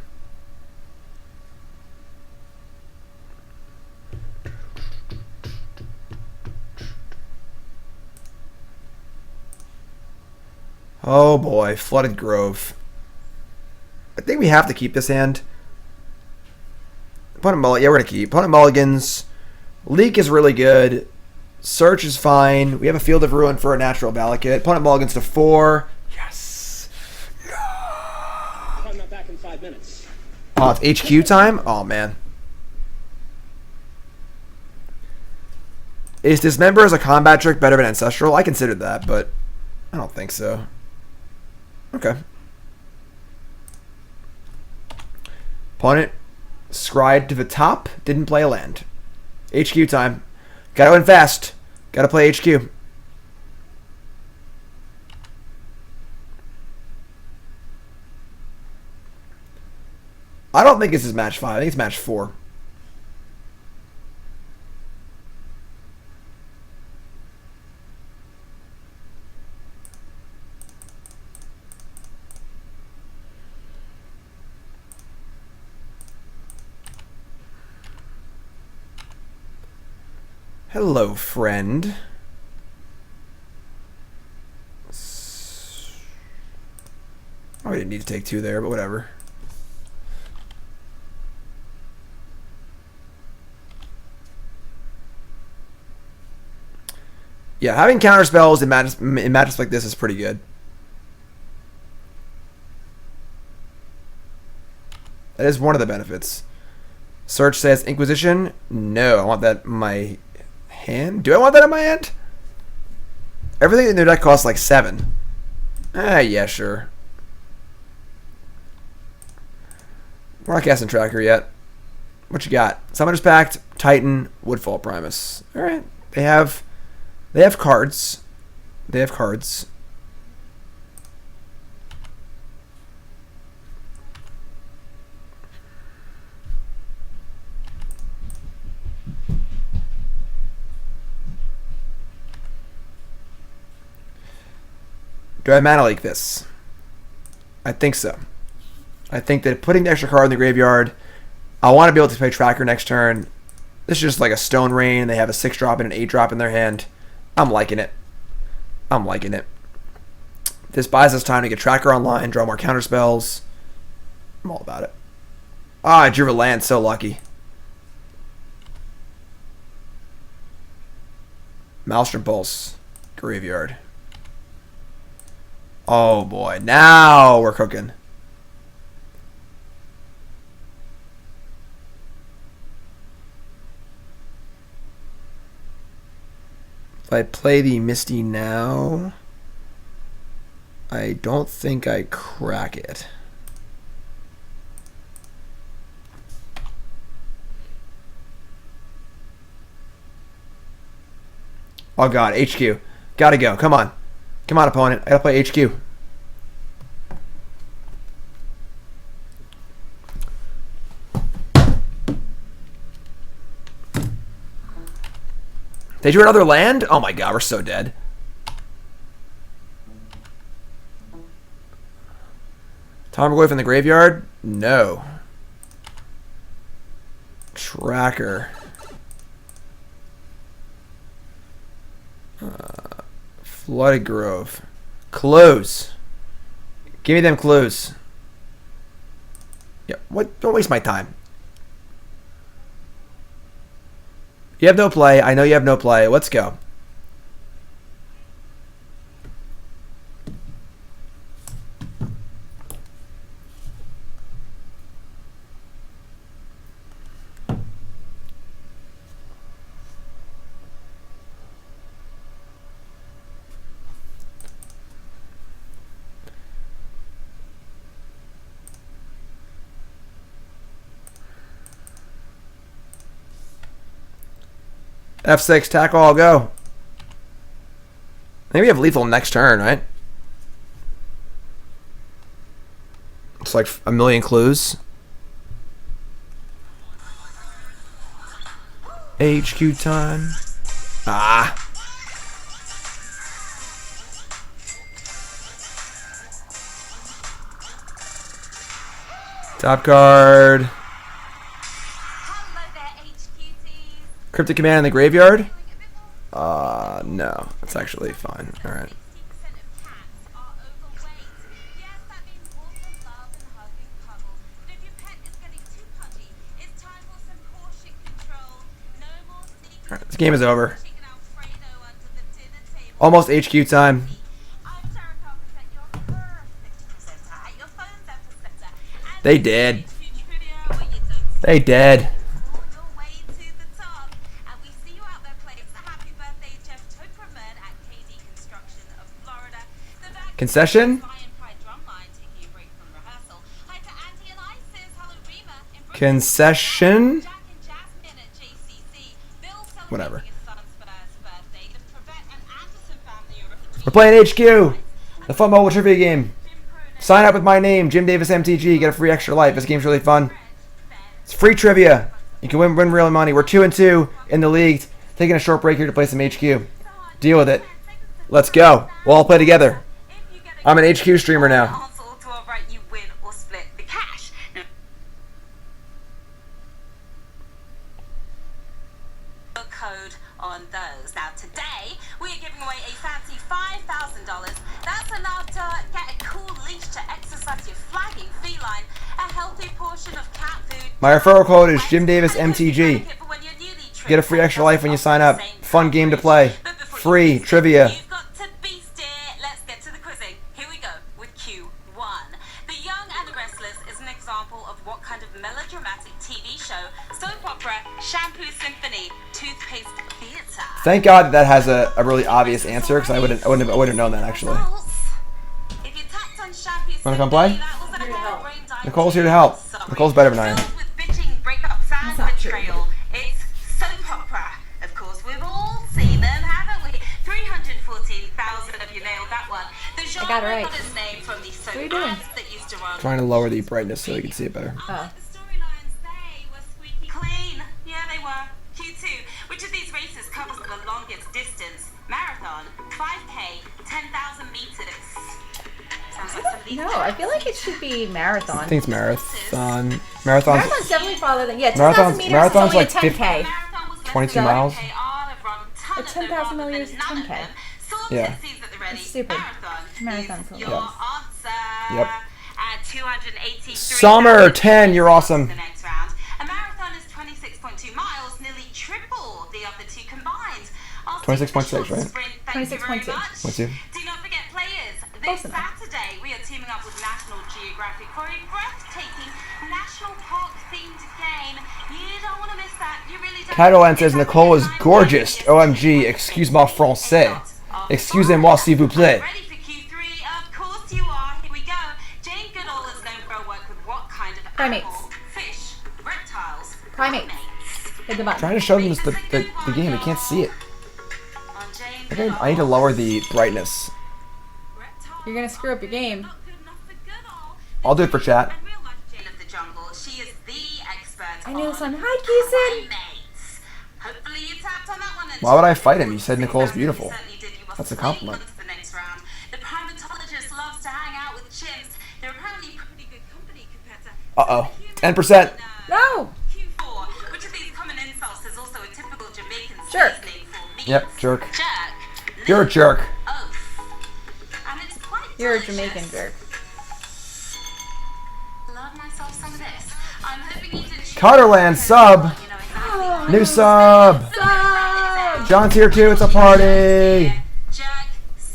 Oh boy, Flooded Grove. I think we have to keep this hand. Opponent mulligan. Yeah, we're gonna keep. Opponent mulligans. Leak is really good. Search is fine. We have a Field of Ruin for a natural Valakut. Opponent mulligans to 4. Yes. I'm not back in 5 minutes. Oh, it's HQ time? Oh man. Is Dismember as a combat trick better than Ancestral? I considered that, but I don't think so. Okay. Opponent scryed to the top, didn't play a land. HQ time. Gotta win fast. Gotta play HQ. I don't think this is match 5. I think it's match 4. Hello, friend. Oh, we didn't need to take 2 there, but whatever. Yeah, having counter spells in matches like this is pretty good. That is one of the benefits. Search says Inquisition. No, I want that in my hand. Do I want that in my hand? Everything in their deck costs like 7. Yeah, sure. We're not casting Tracker yet. What you got? Summoner's Pact, Titan, Woodfall Primus. Alright. They have cards. They have cards. Do I mana leak this? I think so. I think that putting the extra card in the graveyard, I want to be able to play Tracker next turn. This is just like a Stone Rain. They have a 6-drop and an 8-drop in their hand. I'm liking it. I'm liking it. This buys us time to get Tracker online, draw more counter spells. I'm all about it. Ah, I drew a land. So lucky. Maelstrom Pulse. Graveyard. Oh boy. Now we're cooking. If I play the Misty now, I don't think I crack it. Oh god, HQ. Gotta go. Come on. Come on, opponent. I gotta play HQ. They drew another land? Oh my god, we're so dead. Tarmogoyf in the graveyard? No. Tracker. Flooded Grove. Clues. Give me them clues. Yeah, what? Don't waste my time. You have no play. I know you have no play. Let's go. F6, tackle, I'll go. Maybe we have lethal next turn, right? It's like a million clues. HQ time. Ah. Top card. Cryptic Command in the graveyard? No. That's actually fine. Alright. Alright, this game is over. Almost HQ time. They did. They did. Concession? Concession? Whatever. We're playing HQ! The fun mobile trivia game. Sign up with my name, Jim Davis MTG. Get a free extra life. This game's really fun. It's free trivia. You can win real money. We're 2-2 in the league. Taking a short break here to play some HQ. Deal with it. Let's go. We'll all play together. I'm an HQ streamer now. Code on those. Now today we are giving away a fancy $5,000. That's enough to get a cool leash to exercise your flagging feline, a healthy portion of cat food. My referral code is Jim Davis MTG. Get a free extra life when you sign up. Fun game to play. Free trivia. You've got to beast it. Let's get to the quizzing. Here we go with Q1. The Young and the Restless is an example of what kind of melodramatic TV show, soap opera, shampoo symphony, toothpaste theater. Thank God that has a really obvious answer, because I wouldn't have known that actually. If you tapped on shampoo Wanna come play? that was a whole brain dive. Nicole's here to help. Nicole's better than I am. Filled with bitching, breakups, and not true. betrayal. It's soap opera. Of course, we've all seen them, haven't we? 314,000 of you nailed that one. The genre got it right. got its name from the soap What are you doing? ads that used to run. Trying to lower the brightness so you can see it better. Oh. The storylines, they were squeaky clean. Yeah, they were. Q2. Which of these races covers the longest distance? Marathon, 5K, 10,000 meters. Sounds like some of these No, I feel like it should be marathon. I think it's marathon. Marathon's Marathon's definitely farther than 10,000 Marathon's- meters. marathon's is only like a 10K. 22 miles. But 10,000 meters is 10K. Yeah. It's stupid. Marathon's your long. answer. Yep. At 283. Summer 10. You're awesome. The next round. A marathon is 26.2 miles, nearly triple the other two combined. 26.6, right? 26.2. What's you? Do not forget players. Close This enough. Saturday, we are teaming up with National Geographic for a breathtaking national park themed game. You don't want to miss that. You really don't. Catalan says Nicole is gorgeous. OMG. Excuse-moi français. Excusez-moi s'il vous plaît. Ready for Q3? Of course you are. Here we go. Jane Goodall is known for her work with what kind of Primates. animal? Fish, reptiles, Primates. Hit the button. Trying to show them the game. They can't see it. On Jane I think I need to lower the brightness. reptiles. You're gonna screw up your game. Not good enough for Goodall. I'll do it for chat. And real life Jane of the Jungle, she is the expert I knew this on one. Hi, Keeson. primates. Hopefully you tapped on that one. And Why would I fight him? You said Nicole's beautiful. Certainly did. You must That's a have compliment. played on to the next round. The primatologist loves to hang out with chimps. They're apparently pretty good company compared to Uh-oh. 10%. No. Q4. Which of these common insults is also a typical Jamaican Jerk. seasoning for meat? Yep, jerk. Jerk. You're a jerk. Oaf. And it's quite You're a delicious. Jamaican jerk. Love myself some of this. I'm hoping you did. Carterland sub. You know exactly. New sub. John's here too. It's a party. Jerk.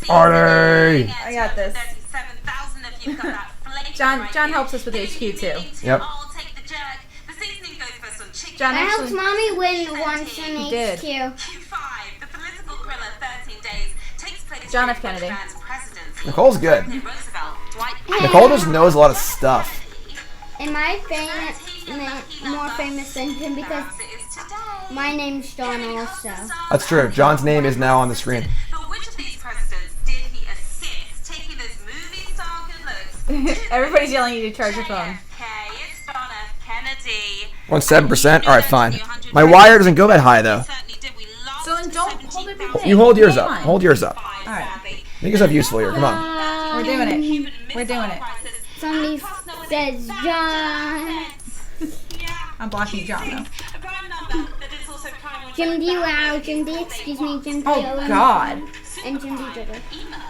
Party. I got this. 37,000 of you got that flavor John right John here. helps us with HQ too. Yep. I'll take the jerk. The seasoning goes first on chicken. John I helped actually. mommy win once in He did. HQ. Q5, the political thriller 13 Days, takes place John during F. Kennedy. Bush's presidency. Nicole's good. Roosevelt, Dwight Nicole just knows a lot of stuff. Am I more famous than him because it is today. my name's John also. That's true. John's name is now on the screen. But which of these presidents did he assist, taking those movie star good looks? Everybody's yelling at you to charge your phone. JFK, it's John F. Kennedy. 7%. All right, fine. My wire doesn't go that high though. Certainly did. We lost So then don't hold it before. You hold yours up. Hold yours up. All right. Make yourself useful here. Come on. We're doing it. We're doing it. Somebody says John. I'm blocking John though. Jim D. Wow, Jim D. Excuse me, Jim D. Oh Owen, God. and Jim D. Diddle.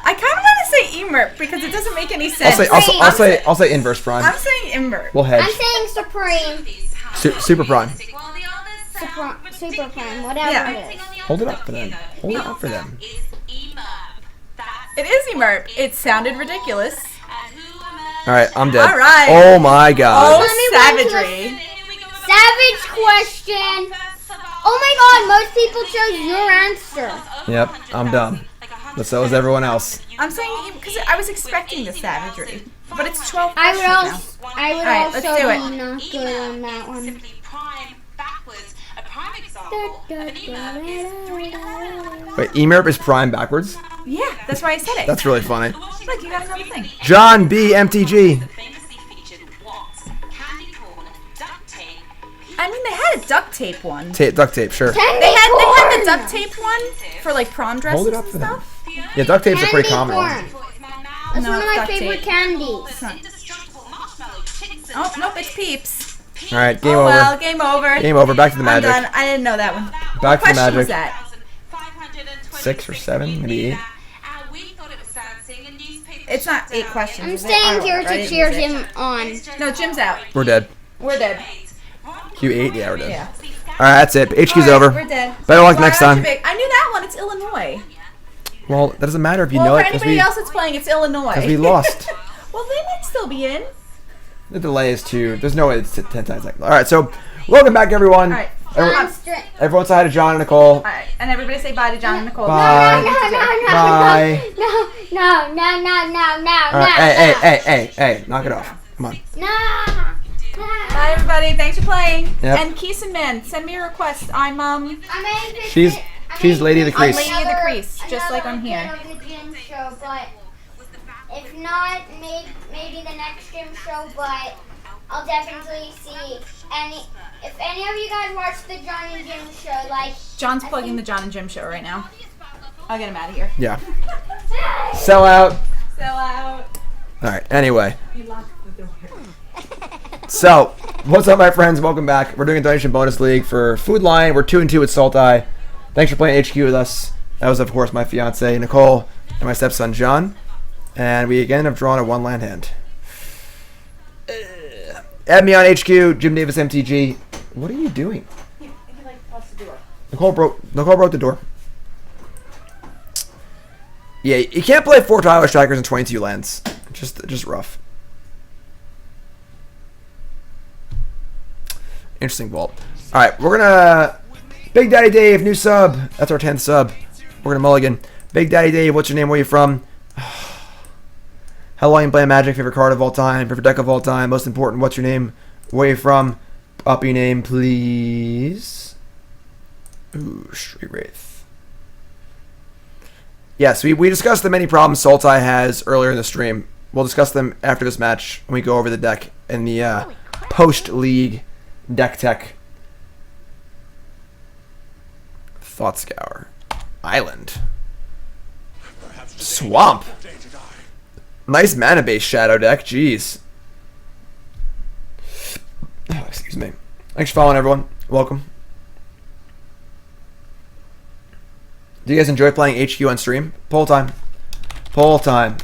I kind of want to say Emer because it doesn't make any sense. I'll say inverse prime. I'm saying Ember. We'll hedge. I'm saying Supreme, Super prime. Super Prime, whatever Yeah. it is. Hold it up for them. Hold it up for them. It is Emer. It sounded ridiculous. All right, I'm dead. All right. Oh my God. Oh, savagery. Savage question. Oh my God, most people chose your answer. Yep, I'm dumb. But so is everyone else. I'm saying because I was expecting the savagery, but it's 12 I would questions also, I would Alright, let's also do it. be not good on that one. Simply prime backwards. A prime example of an email is 3 Wait, emerp is prime backwards? now. Yeah, that's why I said it. That's really funny. The Washington Look, you got another thing. John B. MTG. Famously featured what? Candy corn, duct tape. I mean, they had a duct tape one. Duct tape, sure. They had the duct tape one for like prom dresses Hold it up and for them. stuff. Yeah, duct tapes are pretty Candy common. corn. That's No, one of my duct favorite tape. candies. Indestructible marshmallow chicks and Oh, nope, it's Peeps. All right, game Oh over. well, game over. Game over. Back to the I'm Magic. done. I didn't know that one. Back What to the question was Magic. that? 6 or 7, maybe 8. It's not 8 questions. I'm is it? staying Oh, here I to didn't cheer use it. him on. No, Jim's out. We're dead. We're dead. Q8, yeah, we're dead. Yeah. All right, that's it. HQ's Alright, over. We're dead. Better luck Wow, next that's time. big. I knew that one. It's Illinois. Well, that doesn't matter if you Well, know for it because anybody else that's playing, it's Illinois. we lost. Well, they might still be in. The delay is too. There's no way it's 10 times seconds. All right, so welcome back, everyone. All right. Everyone say hi to John and Nicole. All right, and everybody say bye to John and Nicole. Bye. Bye. No. All right, hey, knock it off. Come on. No. Bye, everybody. Thanks for playing. Yep. And Keeson Man, send me a request. I'm She's Lady of the I'm Crease. Lady of the Crease, just like I'm here. Another gym show, but if not, maybe the next gym show. But I'll definitely see any. If any of you guys watch the John and Jim show, like John's plugging the John and Jim show right now. I'll get him out of here. Yeah. Sell out. Sell out. All right. Anyway. You locked the door. So, what's up, my friends? Welcome back. We're doing a donation bonus league for Food Lion. We're 2-2 with Sultai. Thanks for playing HQ with us. That was, of course, my fiance Nicole and my stepson John. And we again have drawn a 1-land hand. Add me on HQ, Jim Davis MTG. What are you doing? He paused the door. Nicole broke the door. Yeah, you can't play 4 Tireless Trackers and 22 lands. Just rough. Interesting vault. All right, we're gonna Big Daddy Dave, new sub. That's our 10th sub. We're gonna mulligan. Big Daddy Dave, what's your name? Where you from? How long you play Magic? Favorite card of all time? Favorite deck of all time? Most important, what's your name? Where you from? Up your name, please. Ooh, Street Wraith. Yes, we discussed the many problems Sultai has earlier in the stream. We'll discuss them after this match when we go over the deck in the post-league deck tech. Thought Scour. Island. Swamp. Nice mana-based shadow deck. Jeez. Oh, excuse me. Thanks for following, everyone. Welcome. Do you guys enjoy playing HQ on stream? Poll time. Poll time.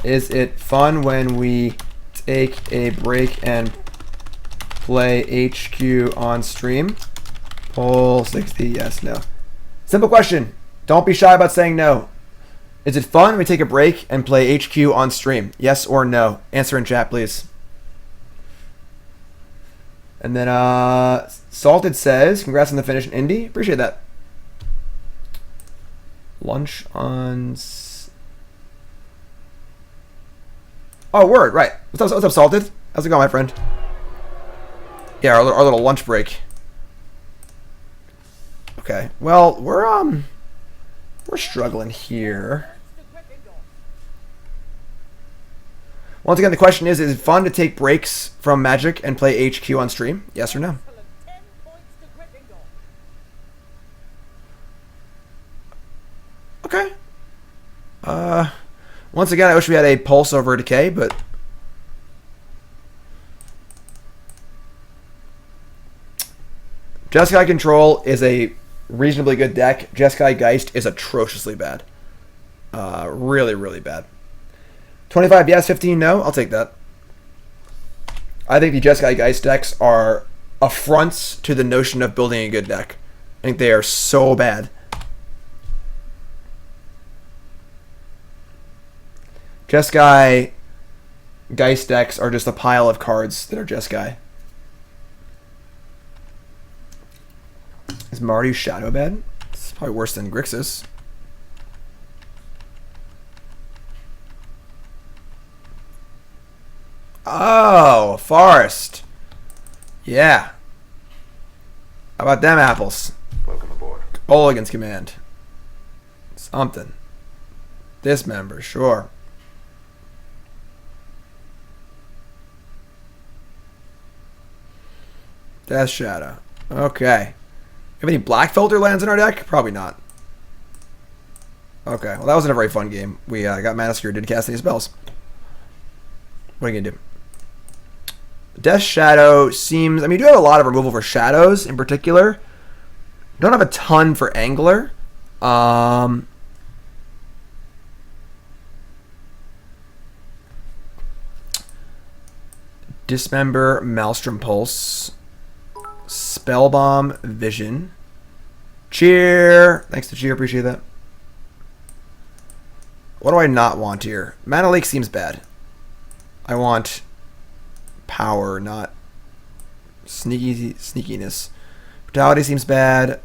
Is it fun when we take a break and play HQ on stream? Poll 60. Yes, no. Simple question. Don't be shy about saying no. Is it fun when we take a break and play HQ on stream? Yes or no? Answer in chat, please. And then Salted says, congrats on the finish in Indy. Appreciate that. Lunch on... Oh, word, right. What's up, Salted? How's it going, my friend? Yeah, our little lunch break. Okay. Well, we're struggling here. Once again, the question is it fun to take breaks from Magic and play HQ on stream? Yes or no? Okay. Once again, I wish we had a Pulse over Decay, but... Jeskai Control is a reasonably good deck. Jeskai Geist is atrociously bad. Really, really bad. 25 yes, 15 no. I'll take that. I think the Jeskai Geist decks are affronts to the notion of building a good deck. I think they are so bad. Jeskai Geist decks are just a pile of cards that are Jeskai. Is Mardu Shadow bad? It's probably worse than Grixis. Oh, Forest. Yeah. How about them apples? Welcome aboard. Mulligan's Command. Something. Dismember, sure. Death Shadow. Okay. Have any black filter lands in our deck? Probably not. Okay, well that wasn't a very fun game. We got massacred, didn't cast any spells. What are you gonna do? Death Shadow seems... I mean, you do have a lot of removal for shadows in particular. Don't have a ton for Angler. Dismember, Maelstrom Pulse, Spellbomb, Vision. Cheer! Thanks to Cheer, appreciate that. What do I not want here? Mana Leak seems bad. I want power, not sneakiness. Brutality seems bad.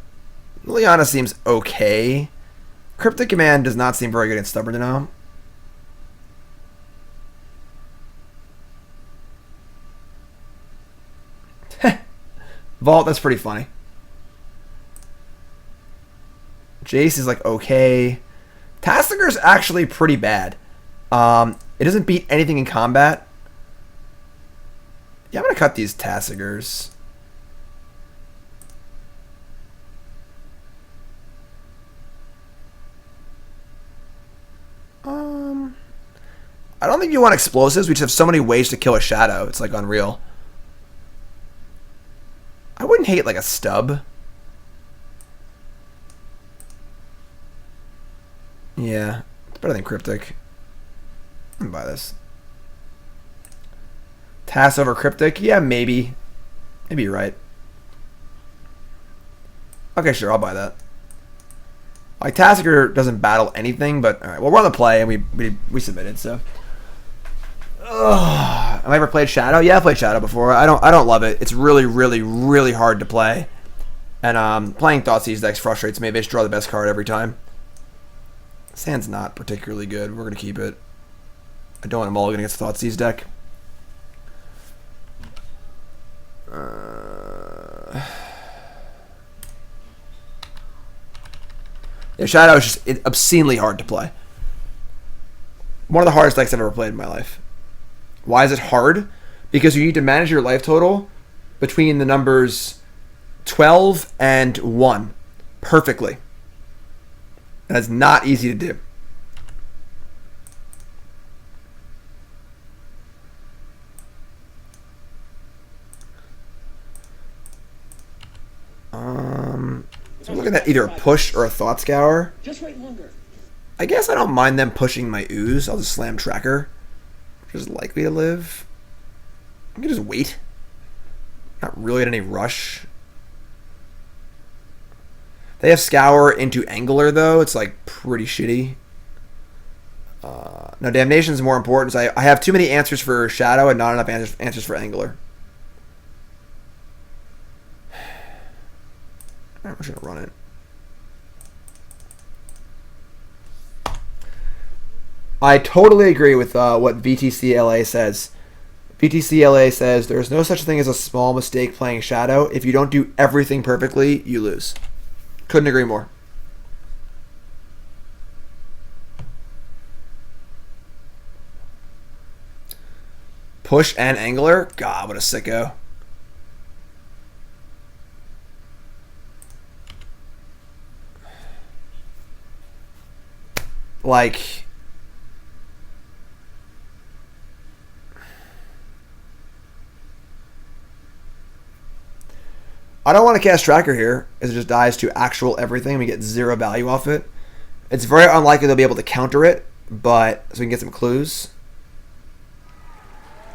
Liliana seems okay. Cryptic Command does not seem very good at Stubborn Denial. Vault, that's pretty funny. Jace is like okay. Tassigur's actually pretty bad. It doesn't beat anything in combat. Yeah, I'm gonna cut these Tassigurs. I don't think you want explosives. We just have so many ways to kill a shadow. It's like unreal. I wouldn't hate like a stub. Yeah, it's better than Cryptic. I'm gonna buy this. Tass over Cryptic? Yeah, maybe. Maybe you're right. Okay, sure, I'll buy that. Like, Tasigur doesn't battle anything, but alright. Well, we're on the play, and we submitted, so. Ugh. Have I ever played Shadow? Yeah, I've played Shadow before. I don't love it. It's really, really, really hard to play. And playing Thoughtseize decks frustrates me. They just draw the best card every time. Sand's not particularly good. We're going to keep it. I don't want to mulligan against the Thoughtseize deck. Yeah, Shadow is just obscenely hard to play. One of the hardest decks I've ever played in my life. Why is it hard? Because you need to manage your life total between the numbers 12 and 1 perfectly. That's not easy to do. So I'm looking at either a push or a Thought Scour. Just wait longer. I guess I don't mind them pushing my Ooze. I'll just slam Tracker, which is likely to live. I can just wait. Not really at any rush. They have Scour into Angler, though. It's like pretty shitty. No, Damnation is more important. So I have too many answers for Shadow and not enough answers for Angler. I'm just going to run it. I totally agree with what VTCLA says. VTCLA says there's no such thing as a small mistake playing Shadow. If you don't do everything perfectly, you lose. Couldn't agree more. Push and Angler? God, what a sicko. Like... I don't want to cast Tracker here, as it just dies to actual everything and we get 0 value off it. It's very unlikely they'll be able to counter it, but so we can get some clues.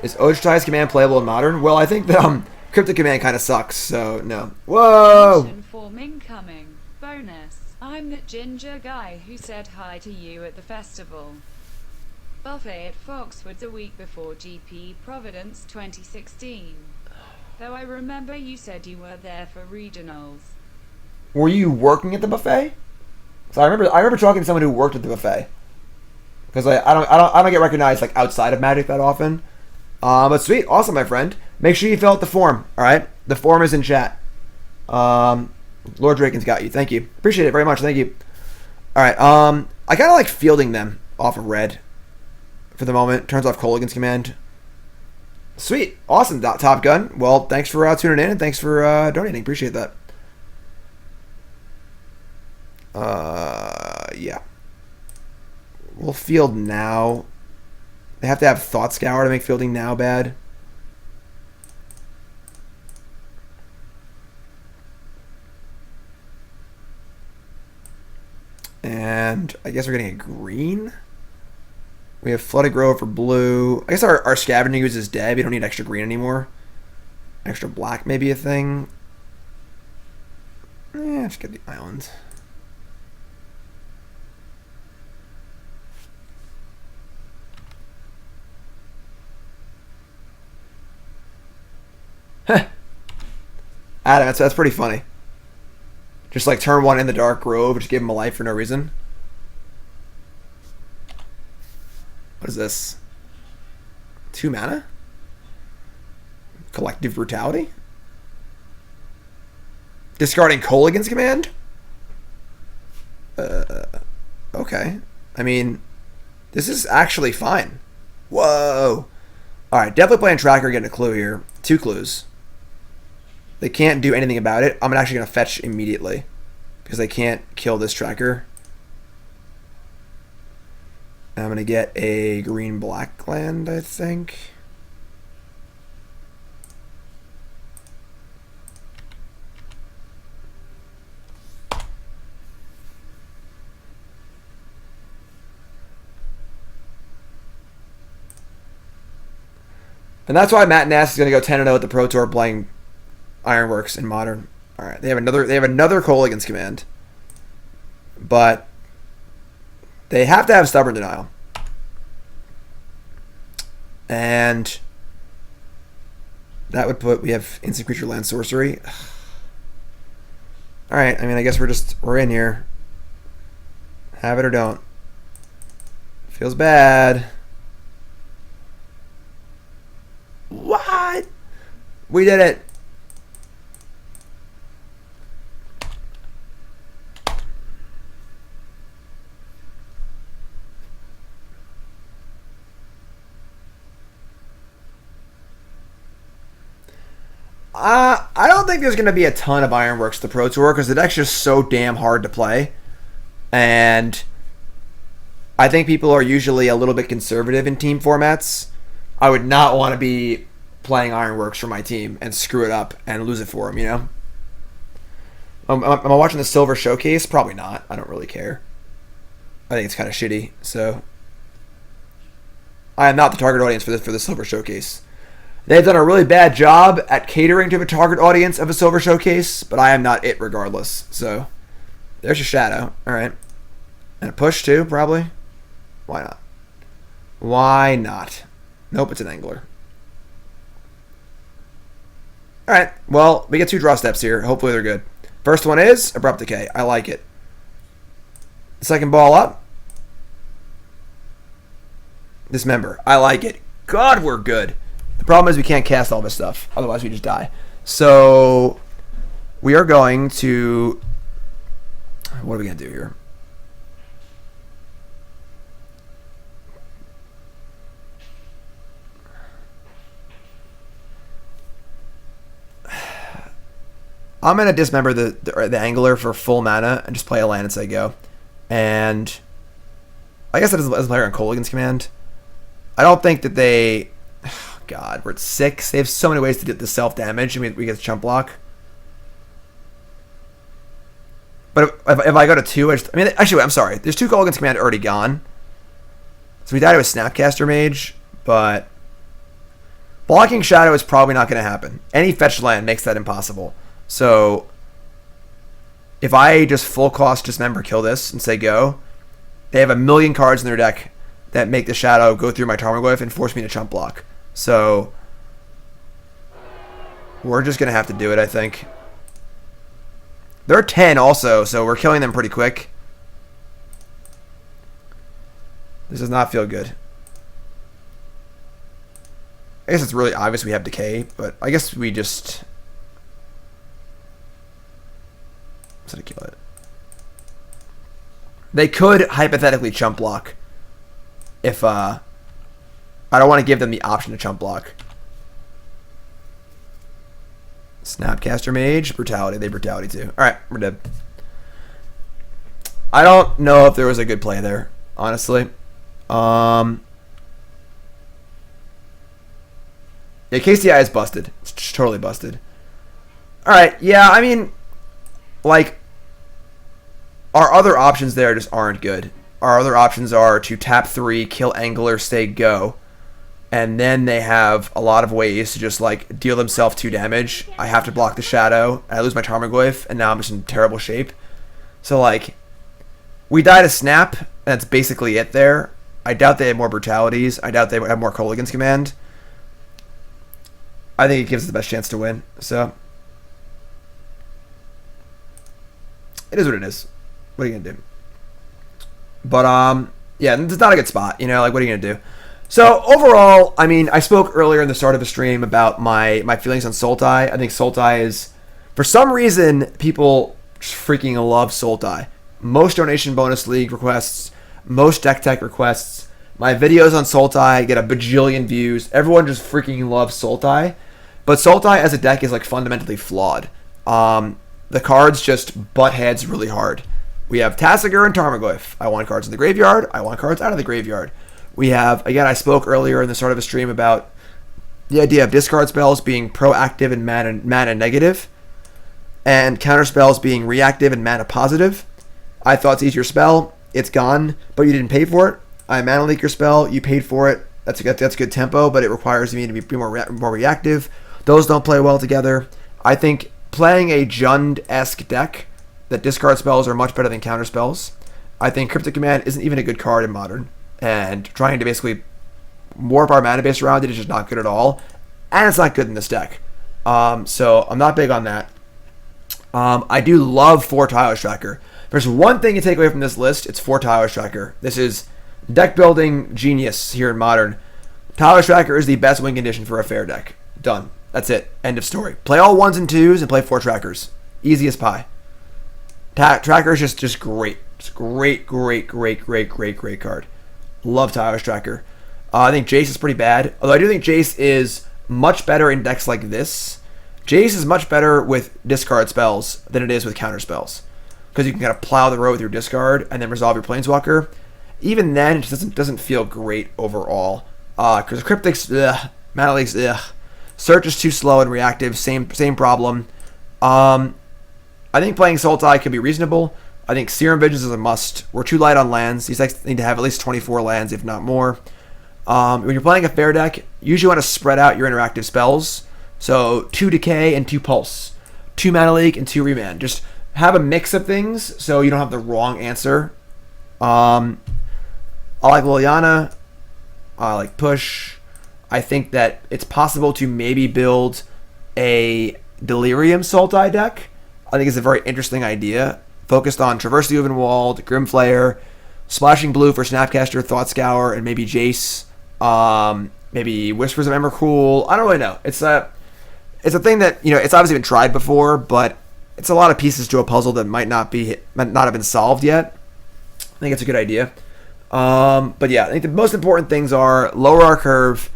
Is Sultai's Command playable in Modern? Well, I think the Cryptic Command kind of sucks, so no. Whoa! Form incoming. Bonus. I'm that ginger guy who said hi to you at the festival. Buffet at Foxwoods a week before GP Providence 2016. Though I remember you said you were there for regionals. Were you working at the buffet? So I remember talking to someone who worked at the buffet. Because I don't get recognized like outside of Magic that often. But sweet, awesome, my friend. Make sure you fill out the form. All right, the form is in chat. Lord Draken's got you. Thank you. Appreciate it very much. Thank you. All right. I kind of like fielding them off of red for the moment. Turns off Colligan's Command. Sweet. Awesome, Top Gun. Well, thanks for tuning in and thanks for donating. Appreciate that. Yeah. We'll field now. They have to have Thought Scour to make fielding now bad. And I guess we're getting a green. We have Flooded Grove for blue. I guess our Scavenging Ooze is dead. We don't need extra green anymore. Extra black may be a thing. Just get the island. Adam, that's pretty funny. Just like turn 1 in the Dark Grove, just give him a life for no reason. What is this? 2 mana? Collective Brutality? Discarding Colligan's Command? Okay. I mean, this is actually fine. Whoa. Alright, definitely playing Tracker, getting a clue here. 2 clues. They can't do anything about it. I'm actually going to fetch immediately because they can't kill this Tracker. I'm going to get a green-black land, I think. And that's why Matt Nass is going to go 10-0 at the Pro Tour playing Ironworks in Modern. All right, they have another Colligan's Command, but they have to have Stubborn Denial, and that would put we have instant creature land sorcery. All right, I mean I guess we're in here. Have it or don't. Feels bad. What? We did it. I don't think there's going to be a ton of Ironworks to Pro Tour because the deck's just so damn hard to play. And I think people are usually a little bit conservative in team formats. I would not want to be playing Ironworks for my team and screw it up and lose it for them, you know? Am I watching the Silver Showcase? Probably not. I don't really care. I think it's kind of shitty, so I am not the target audience for the Silver Showcase. They've done a really bad job at catering to the target audience of a Silver Showcase, but I am not it regardless. So there's your Shadow. All right. And a push too, probably. Why not? Why not? Nope, it's an Angler. All right. Well, we get 2 draw steps here. Hopefully they're good. First one is Abrupt Decay. I like it. Second ball up. Dismember. I like it. God, we're good. The problem is we can't cast all this stuff. Otherwise, we just die. So we are going to... What are we going to do here? I'm going to dismember the Angler for full mana and just play a land and say go. And I guess that is a player on Colligan's Command. I don't think that they... God, we're at 6. They have so many ways to get the self-damage. I mean, we get the chump block. But if I go to 2, actually, wait, I'm sorry. There's 2 Colligan's Command already gone. So we died to a Snapcaster Mage, but blocking Shadow is probably not going to happen. Any fetch land makes that impossible. So if I just full cost Dismember kill this and say go, they have a million cards in their deck that make the Shadow go through my Tarmogoyf and force me to chump block. So we're just going to have to do it, I think. They're 10 also, so we're killing them pretty quick. This does not feel good. I guess it's really obvious we have Decay, but I guess we just... Instead of kill it. They could hypothetically chump block if... I don't want to give them the option to chump block. Snapcaster Mage, Brutality. They Brutality too. Alright, we're dead. I don't know if there was a good play there, honestly. Yeah, KCI is busted. It's just totally busted. Alright, yeah, I mean, like, our other options there just aren't good. Our other options are to tap 3, kill Angler, stay go. And then they have a lot of ways to just, like, deal themselves 2 damage. I have to block the Shadow, and I lose my Tarmogoyf, and now I'm just in terrible shape. So, like, we die to Snap, and that's basically it there. I doubt they have more Brutalities. I doubt they have more Colligan's Command. I think it gives us the best chance to win. So, it is what it is. What are you going to do? But, yeah, it's not a good spot. You know, like, what are you going to do? So, overall, I mean, I spoke earlier in the start of the stream about my feelings on Sultai. I think Sultai is, for some reason, people just freaking love Sultai. Most donation bonus league requests, most deck tech requests. My videos on Sultai get a bajillion views. Everyone just freaking loves Sultai. But Sultai as a deck is, like, fundamentally flawed. The cards just butt heads really hard. We have Tasigur and Tarmogoyf. I want cards in the graveyard. I want cards out of the graveyard. We have, again, I spoke earlier in the start of the stream about the idea of discard spells being proactive and mana negative, and counter spells being reactive and mana positive. I Thoughteize your spell, it's gone, but you didn't pay for it. I mana leak your spell, you paid for it. That's good tempo, but it requires me to be more reactive. Those don't play well together. I think playing a Jund-esque deck that discard spells are much better than counter spells. I think Cryptic Command isn't even a good card in Modern. And trying to basically warp our mana base around it is just not good at all. And it's not good in this deck. So I'm not big on that. I do love 4 Tireless Tracker. If there's one thing you take away from this list, it's 4 Tireless Tracker. This is deck building genius here in Modern. Tireless Tracker is the best win condition for a fair deck. Done. That's it. End of story. Play all 1s and 2s and play 4 trackers. Easy as pie. Tracker is just great. It's great card. Love Tireless Tracker. I think Jace is pretty bad. Although I do think Jace is much better in decks like this. Jace is much better with discard spells than it is with counter spells. Because you can kind of plow the road with your discard and then resolve your Planeswalker. Even then, it just doesn't feel great overall. Because Cryptics, Mana Leaks, Search is too slow and reactive. Same problem. I think playing Sultai could be reasonable. I think Serum Visions is a must. We're too light on lands. These decks need to have at least 24 lands, if not more. When you're playing a fair deck, you usually want to spread out your interactive spells. So 2 Decay and 2 Pulse. 2 Mana Leak and 2 Remand. Just have a mix of things so you don't have the wrong answer. I like Liliana. I like Push. I think that it's possible to maybe build a Delirium Sultai deck. I think it's a very interesting idea. Focused on Traverse the Uvenwald, Grimflayer, Splashing Blue for Snapcaster, Thoughtscour, and maybe Jace. Maybe Whispers of Emrakul. I don't really know. It's a thing that, you know, it's obviously been tried before, but it's a lot of pieces to a puzzle that might not have been solved yet. I think it's a good idea. But yeah, I think the most important things are lower our curve.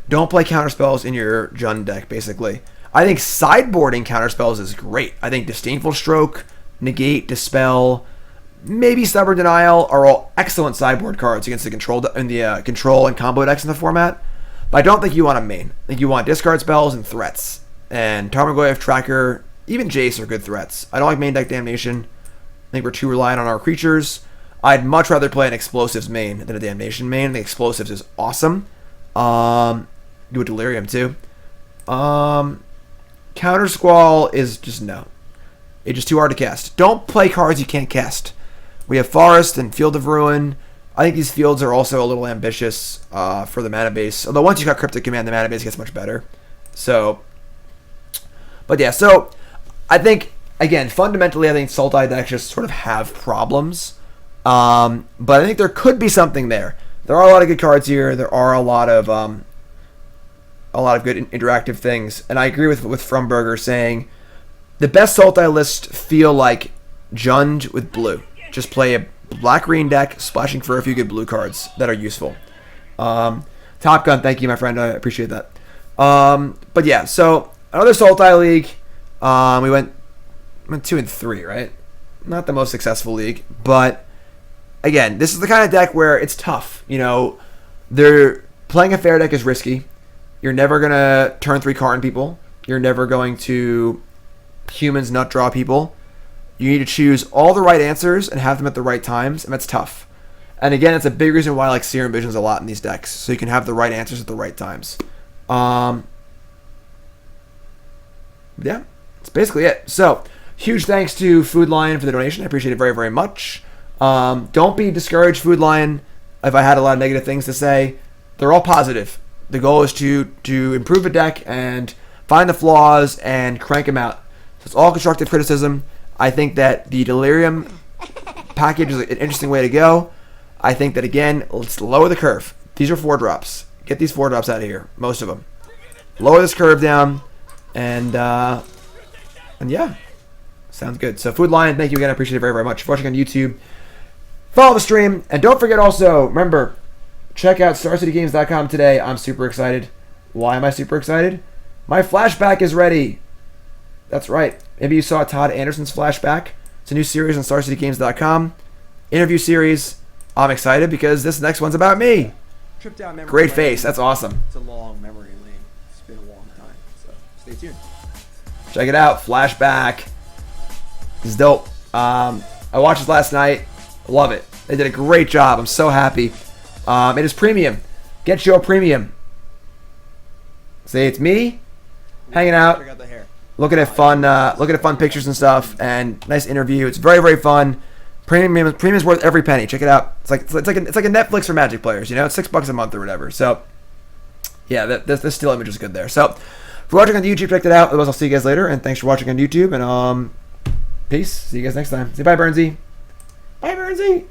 Don't play counterspells in your Jund deck, basically. I think sideboarding counterspells is great. I think Disdainful Stroke, Negate, Dispel, maybe Stubborn Denial are all excellent sideboard cards against the control and combo decks in the format. But I don't think you want a main. I think you want discard spells and threats. And Tarmogoyf, Tracker, even Jace are good threats. I don't like main deck Damnation. I think we're too reliant on our creatures. I'd much rather play an Explosives main than a Damnation main. The Explosives is awesome. Do a Delirium too. Counter Squall is just no. It's just too hard to cast. Don't play cards you can't cast. We have Forest and Field of Ruin. I think these fields are also a little ambitious for the mana base. Although once you got Cryptic Command, the mana base gets much better. So, but yeah, so I think, again, fundamentally, I think Sultai decks just sort of have problems. But I think there could be something there. There are a lot of good cards here. There are a lot of good interactive things. And I agree with Frumberger saying the best Sultai lists feel like Jund with blue. Just play a black-green deck, splashing for a few good blue cards that are useful. Top Gun, thank you, my friend. I appreciate that. But yeah, so another Sultai League. We went 2-3, right? Not the most successful league, but again, this is the kind of deck where it's tough. You know, they're playing a fair deck is risky. You're never gonna turn 3 Karn people. You're never going to humans nut draw people. You need to choose all the right answers and have them at the right times, and that's tough. And again, it's a big reason why I like Serum Visions a lot in these decks, so you can have the right answers at the right times. Yeah, that's basically it. So, huge thanks to Food Lion for the donation. I appreciate it very, very much. Don't be discouraged, Food Lion, if I had a lot of negative things to say. They're all positive. The goal is to improve a deck and find the flaws and crank them out. So it's all constructive criticism. I think that the Delirium package is an interesting way to go. I think that, again, let's lower the curve. These are 4-drops. Get these 4-drops out of here. Most of them. Lower this curve down. And yeah. Sounds good. So, Food Lion, thank you again. I appreciate it very, very much. If you're watching on YouTube, follow the stream. And don't forget also, remember, check out StarCityGames.com today. I'm super excited. Why am I super excited? My flashback is ready. That's right. Maybe you saw Todd Anderson's flashback. It's a new series on StarCityGames.com. Interview series. I'm excited because this next one's about me. Trip down memory Great lane. face. That's awesome. It's a long memory lane. It's been a long time. So stay tuned. Check it out. Flashback. This is dope. I watched this last night. Love it. They did a great job. I'm so happy. It is premium. Get your premium. See, it's me hanging out, Check out the hair. looking at fun pictures and stuff, and nice interview. It's very, very fun. Premium is worth every penny. Check it out. It's like a Netflix for Magic players. You know, it's $6 a month or whatever. So yeah, this still image is good there. So if you're watching on YouTube, check it out. Otherwise, I'll see you guys later. And thanks for watching on YouTube. And peace. See you guys next time. Say bye, Burnsy. Bye, Burnsy.